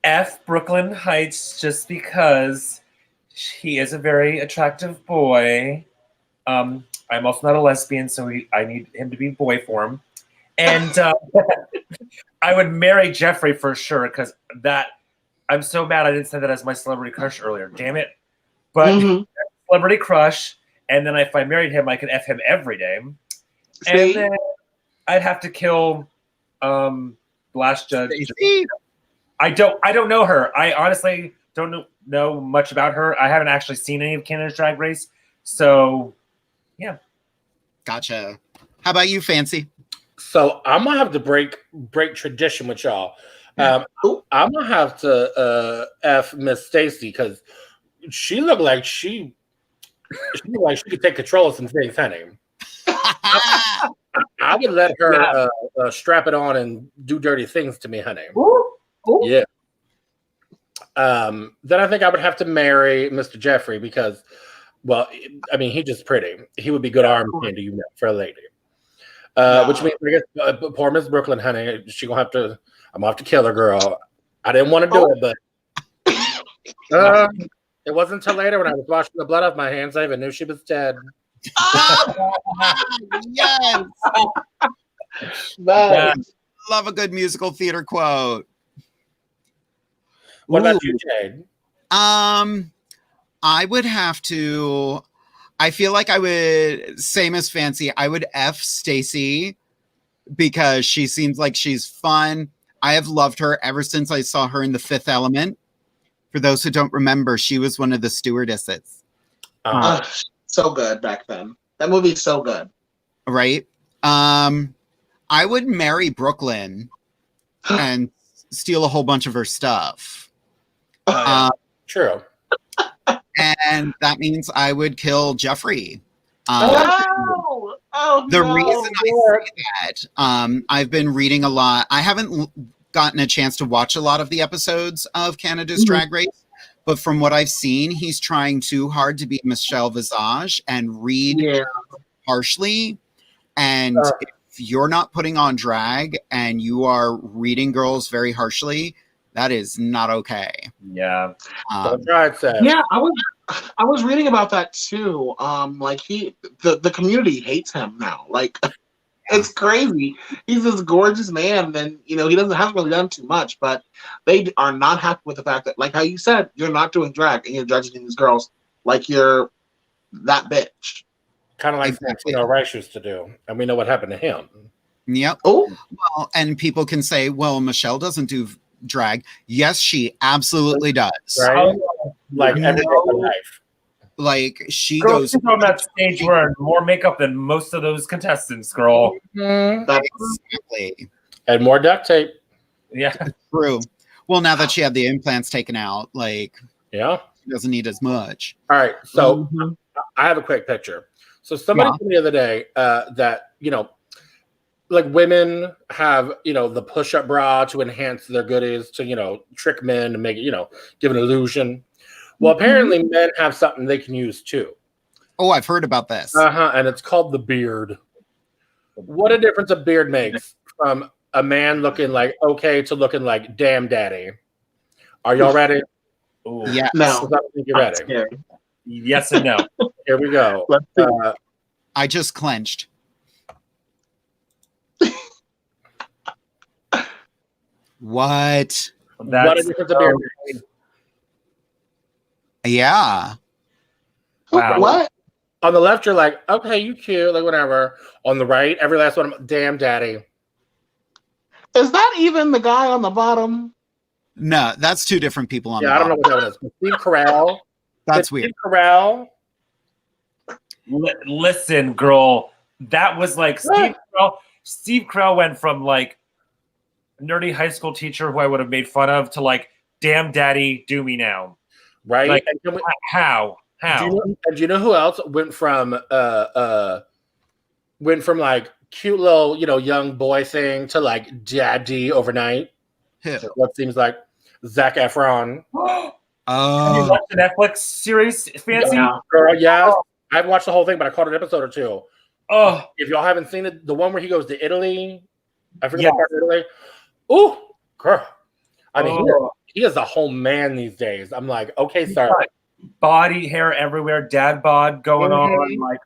F Brooklyn Heights just because he is a very attractive boy. I'm also not a lesbian, so I need him to be boy form. And I would marry Jeffrey for sure because I'm so mad I didn't say that as my celebrity crush earlier. Damn it. But celebrity crush, and then if I married him, I could F him every day. And then I'd have to kill Last Judge. I don't know her. I honestly don't know much about her. I haven't actually seen any of Canada's Drag Race. So, yeah. Gotcha. How about you, Fanci? So I'm gonna have to break tradition with y'all. I'm gonna have to F Miss Stacey because she looked like she could take control of some things, honey. I would let her strap it on and do dirty things to me, honey. Ooh. Yeah. Then I think I would have to marry Mr. Jeffrey because, well, I mean, he's just pretty. He would be good arm candy, for a lady. Which means, I guess, poor Miss Brooklyn, honey, I'm gonna have to kill her, girl. I didn't want to do it, but it wasn't until later when I was washing the blood off my hands I even knew she was dead. Yes. Nice. Love a good musical theater quote. What about you, Jade? I would have to. I feel like I would, same as Fanci, I would F Stacey because she seems like she's fun. I have loved her ever since I saw her in The Fifth Element. For those who don't remember, she was one of the stewardesses. So good back then. That movie's so good. Right? I would marry Brooklyn and steal a whole bunch of her stuff. True. And that means I would kill Jeffrey. The reason I say that, I've been reading a lot. I haven't gotten a chance to watch a lot of the episodes of Canada's Drag Race, but from what I've seen, he's trying too hard to be Michelle Visage and read harshly. And if you're not putting on drag and you are reading girls very harshly, that is not okay. Yeah. Yeah, I was reading about that too. Like the community hates him now. Like it's crazy. He's this gorgeous man, and he hasn't really done too much, but they are not happy with the fact that, like how you said, you're not doing drag and you're judging these girls like you're that bitch. Kind of like Rice used to do, and we know what happened to him. Yep. Oh, well, and people can say, "Well, Michelle doesn't do drag." Yes, she absolutely does. Right? Like every day of life. Like she girl, goes on that stage wearing more makeup than most of those contestants, girl. Exactly. And more duct tape. Yeah. True. Well, now that she had the implants taken out, like she doesn't need as much. All right. So I have a quick picture. So somebody told me the other day that, like women have, the push-up bra to enhance their goodies, to, trick men, to make it, give an illusion. Well, apparently men have something they can use too. Oh, I've heard about this. And it's called the beard. What a difference a beard makes from a man looking like okay to looking like damn daddy. Are y'all ready? Ooh. Yes. No. I think you're ready. Scary. Yes and no. Here we go. Let's see. I just clenched. What? What a difference a beard makes. Yeah. Wow. What? On the left, you're like, okay, you cute, like whatever. On the right, every last one, damn daddy. Is that even the guy on the bottom? No, that's two different people on the Yeah, I don't know bottom. what that one is. Steve Carell. That's Steve weird. Carell. Listen, girl, that was like Steve Carell. Steve Carell went from like nerdy high school teacher who I would have made fun of to like, damn daddy, do me now. Right? Like, And can we- how? do you know who else went from like cute little, young boy thing to like daddy overnight? Who? What seems like Zac Efron. Have you Oh, watched the Netflix series, Fancy? Yeah. Girl, yes. I haven't watched the whole thing, but I caught an episode or two. Oh, If y'all haven't seen it, the one where he goes to Italy, I forget Yes. what part of Italy. Ooh, girl. I mean, Oh. he is a whole man these days. I'm like, okay, sir. body hair everywhere, dad bod going Mhm. on. Like,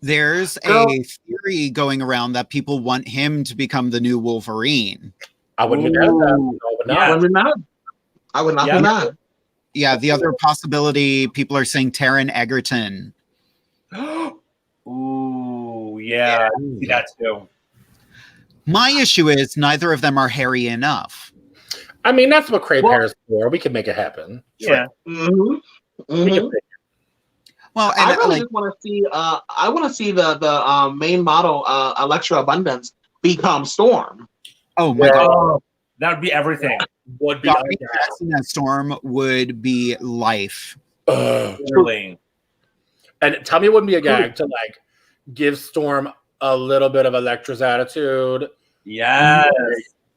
there's Girl. a theory going around that people want him to become the new Wolverine. I wouldn't be mad at that. Ooh. No, but Yeah. not. I would be mad. I would not Yeah. be mad. Yeah, the other possibility, people are saying Taron Egerton. ooh, yeah, I can see that too. My issue is neither of them are hairy enough. I mean, that's what Crepe Well- hair is for. We can make it happen. Yeah, Mm-hmm. We can Mm-hmm. make Well, I and really like, just want to see. I want to see the main model, Electra Abundance, become Storm. oh my Yeah. god, oh, that would be everything. would be Johnny Jackson as Storm would be life. Ugh. Literally. And tell me it wouldn't be a gag to like give Storm a little bit of Electra's attitude. Yes,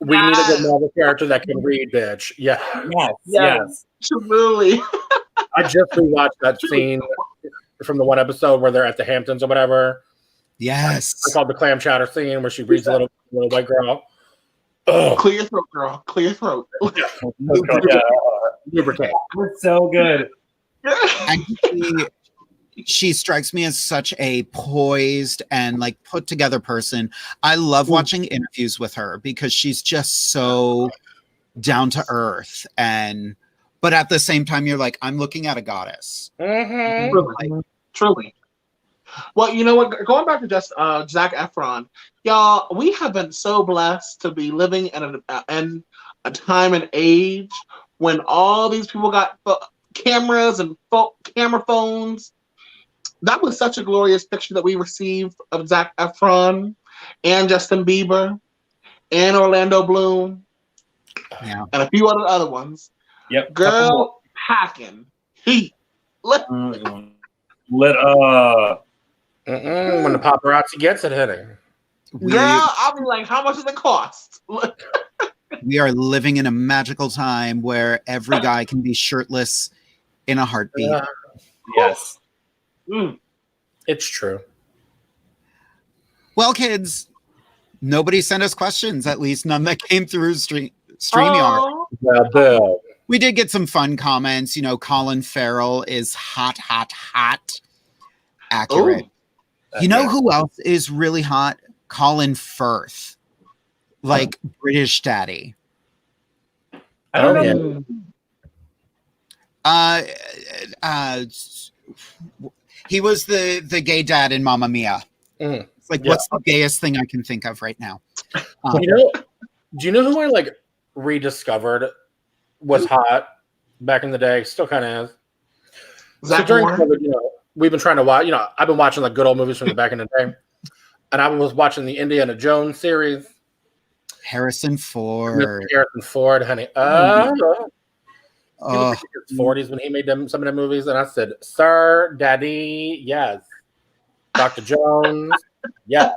We need a Yes. good Marvel character that can read, bitch. Yeah. yes, Yes. yes. Truly. I just rewatched that scene from the one episode where they're at the Hamptons or whatever. Yes. It's called the clam chowder scene where she reads a little white girl. Oh, Clear your throat, girl. Clear your throat. Yeah, lubricate. it's so good. And she strikes me as such a poised and like put together person. I love watching interviews with her because she's just so down to earth, and but at the same time you're like, I'm looking at a goddess. Mm-hmm. Truly. Truly. Well, you know what? Going back to just Zac Efron, y'all, we have been so blessed to be living in a time and age when all these people got cameras and camera phones. That was such a glorious picture that we received of Zac Efron and Justin Bieber and Orlando Bloom Yeah. and a few other ones. Yep. Girl, packing heat. Lit. When the paparazzi gets it, honey. We, Girl, I'll be like, how much does it cost? we are living in a magical time where every guy can be shirtless in a heartbeat. Yes. It's true. Well, kids, nobody sent us questions, at least none that came through StreamYard. Oh, Well, Bill. We did get some fun comments. You know, Colin Farrell is hot. Accurate. Ooh. You know who else is really hot? Colin Firth. Like British daddy. I don't Oh, know. yeah. He was the gay dad in Mamma Mia. Mm. It's like, Yeah. what's the gayest thing I can think of right now? Do you know who I like rediscovered was hot back in the day? Still kind of is. Zach during Moore? COVID, we've been trying to watch. I've been watching like good old movies from the back in the day, and I was watching the Indiana Jones series. Harrison With Ford. Harrison Ford, honey. He was in his 40s when he made some of the movies, and I said, "Sir, Daddy, yes." Dr. Jones, yes.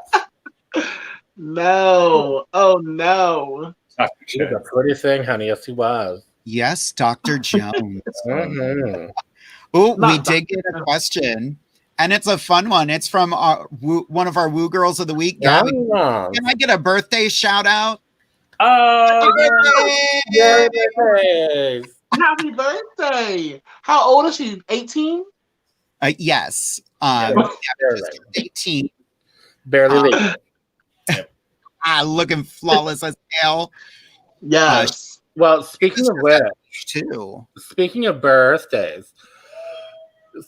No. Oh, no. He was a pretty thing, honey. Yes, he was. Yes, Dr. Jones. Mhm. Oh, we Not did get a question And it's a fun one. It's from one of our Woo Girls of the Week, Gabby. Can I get a birthday shout out? Oh, Yay! Happy birthday! How old is she? 18? Yes. Barely. 18. Barely legal. Looking flawless as hell. Yes. Well, speaking of which, too. Speaking of birthdays,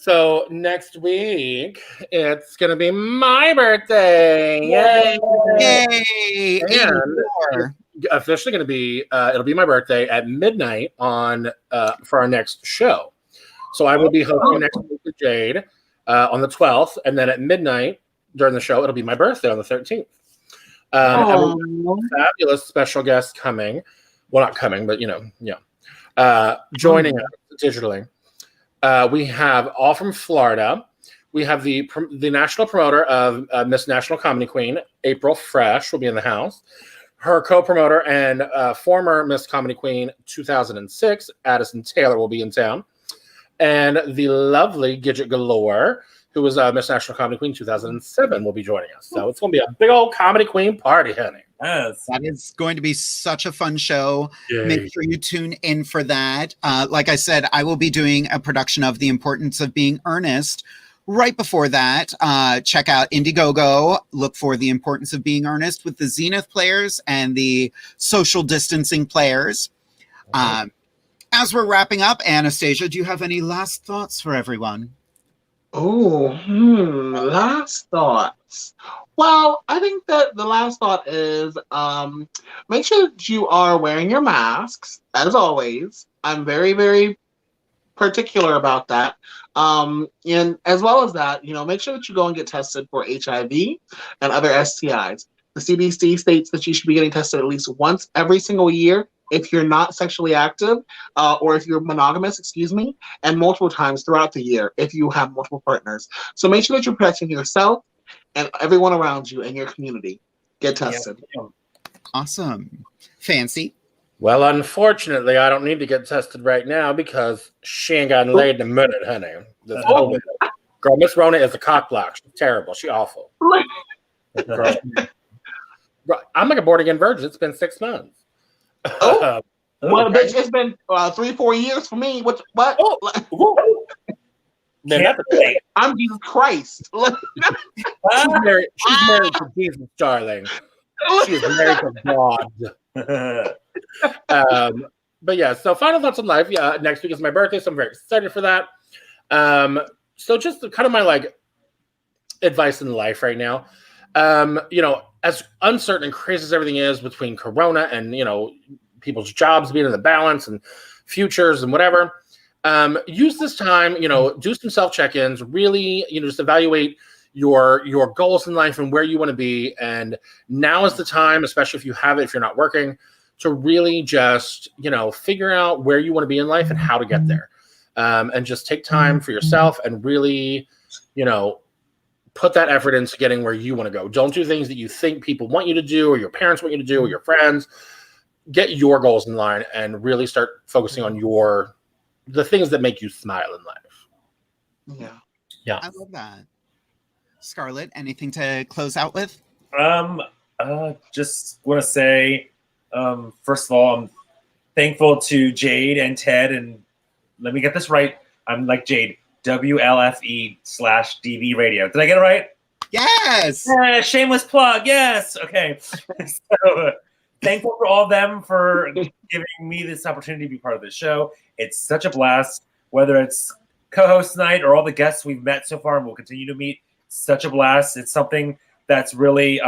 so next week it's gonna be my birthday. Yay! Yay! And officially gonna be it'll be my birthday at midnight on for our next show. So I will be hosting next week with Jade on the 12th, and then at midnight during the show it'll be my birthday on the 13th. And we have a fabulous special guest coming. Well, not coming, but joining us digitally. We have all from Florida. We have the national promoter of Miss National Comedy Queen, April Fresh, will be in the house. Her co-promoter and former Miss Comedy Queen 2006, Addison Taylor, will be in town. And the lovely Gidget Galore, who was Miss National Comedy Queen 2007, will be joining us. So it's going to be a big old Comedy Queen party, honey. Yes. That is going to be such a fun show. Yay. Make sure you tune in for that. Like I said, I will be doing a production of The Importance of Being Earnest. Right before that, check out Indiegogo. Look for The Importance of Being Earnest with the Zenith players and the social distancing players. As we're wrapping up, Anastasia, do you have any last thoughts for everyone? Last thoughts. Well, I think that the last thought is make sure that you are wearing your masks, as always. I'm very, very particular about that. And as well as that, make sure that you go and get tested for HIV and other STIs. The CDC states that you should be getting tested at least once every single year if you're not sexually active, or if you're monogamous, and multiple times throughout the year if you have multiple partners. So make sure that you're protecting yourself and everyone around you and your community. Get tested. Yeah. Awesome. Fanci? Well, unfortunately, I don't need to get tested right now because she ain't gotten laid in a minute, honey. Girl, Miss Rona is a cock block. She's terrible. She's awful. Girl, I'm like a born-again virgin. It's been 6 months. Well, bitch, it's been 3-4 years for me. What? I'm Jesus Christ. She's married to Jesus, darling. She is married to God. But yeah, so final thoughts on life. Yeah, next week is my birthday, so I'm very excited for that. So just kind of my advice in life right now. As uncertain and crazy as everything is between Corona and people's jobs being in the balance and futures and whatever, use this time, do some self check-ins, really, just evaluate your goals in life and where you want to be. And now is the time, especially if you have it, if you're not working, to really just figure out where you want to be in life and how to get there, and just take time for yourself and really put that effort into getting where you want to go. Don't do things that you think people want you to do or your parents want you to do or your friends. Get your goals in line and really start focusing on the things that make you smile in life. Yeah. I love that. Skarlet, anything to close out with? Just want to say, first of all, I'm thankful to Jade and Ted, and let me get this right. I'm like Jade. WLFE/DV radio. Did I get it right? Yes. Shameless plug. Yes. Okay. So thankful for all of them for giving me this opportunity to be part of this show. It's such a blast, whether it's co-host night or all the guests we've met so far and we'll continue to meet. Such a blast. It's something that's really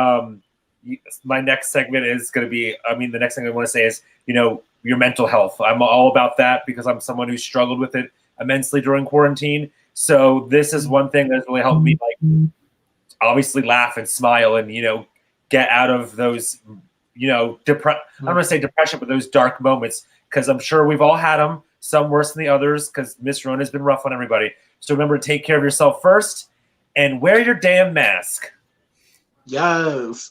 my next segment is going to be, the next thing I want to say is, your mental health. I'm all about that because I'm someone who struggled with it immensely during quarantine. So this is one thing that's really helped me, obviously laugh and smile and, get out of those, I don't want to say depression, but those dark moments, because I'm sure we've all had them, some worse than the others, because Miss Rona has been rough on everybody. So remember to take care of yourself first and wear your damn mask. Yes.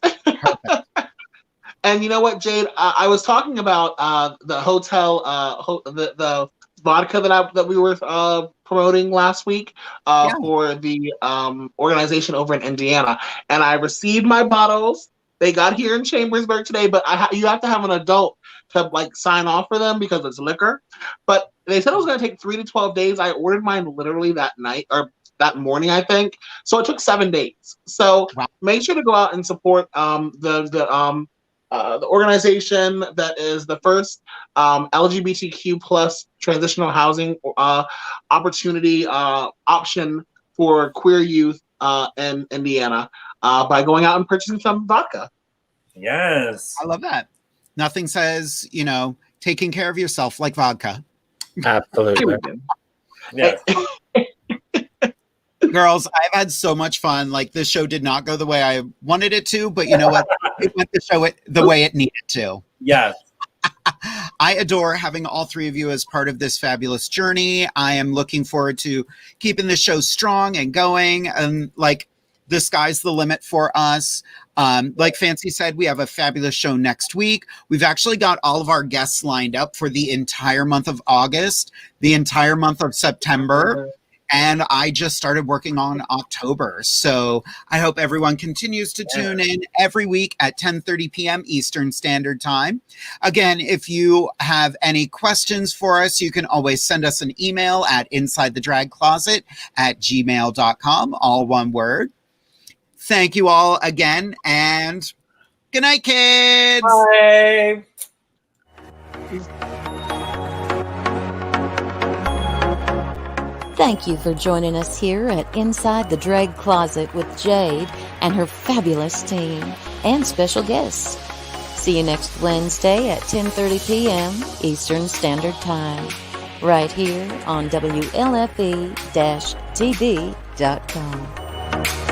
And you know what, Jade? I was talking about the hotel, the vodka that we were promoting last week for the organization over in Indiana, and I received my bottles. They got here in Chambersburg today, but you have to have an adult to like sign off for them because it's liquor. But they said it was going to take 3 to 12 days. I ordered mine literally that night or that morning, I think. So it took 7 days. So make sure to go out and support the organization that is the first LGBTQ plus transitional housing opportunity option for queer youth in Indiana by going out and purchasing some vodka. Yes. I love that. Nothing says, taking care of yourself like vodka. Absolutely. Yes. Girls, I've had so much fun. Like, this show did not go the way I wanted it to, but you know what? It went the way it needed to. Yes. I adore having all three of you as part of this fabulous journey. I am looking forward to keeping the show strong and going. And like, the sky's the limit for us. Like Fanci said, we have a fabulous show next week. We've actually got all of our guests lined up for the entire month of August, the entire month of September. And I just started working on October. So I hope everyone continues to tune in every week at 10:30 p.m. Eastern Standard Time. Again, if you have any questions for us, you can always send us an email at insidethedragcloset@gmail.com, all one word. Thank you all again, and good night, kids. Bye. Thank you for joining us here at Inside the Drag Closet with Jade and her fabulous team and special guests. See you next Wednesday at 10:30 p.m. Eastern Standard Time, right here on WLFE-TV.com.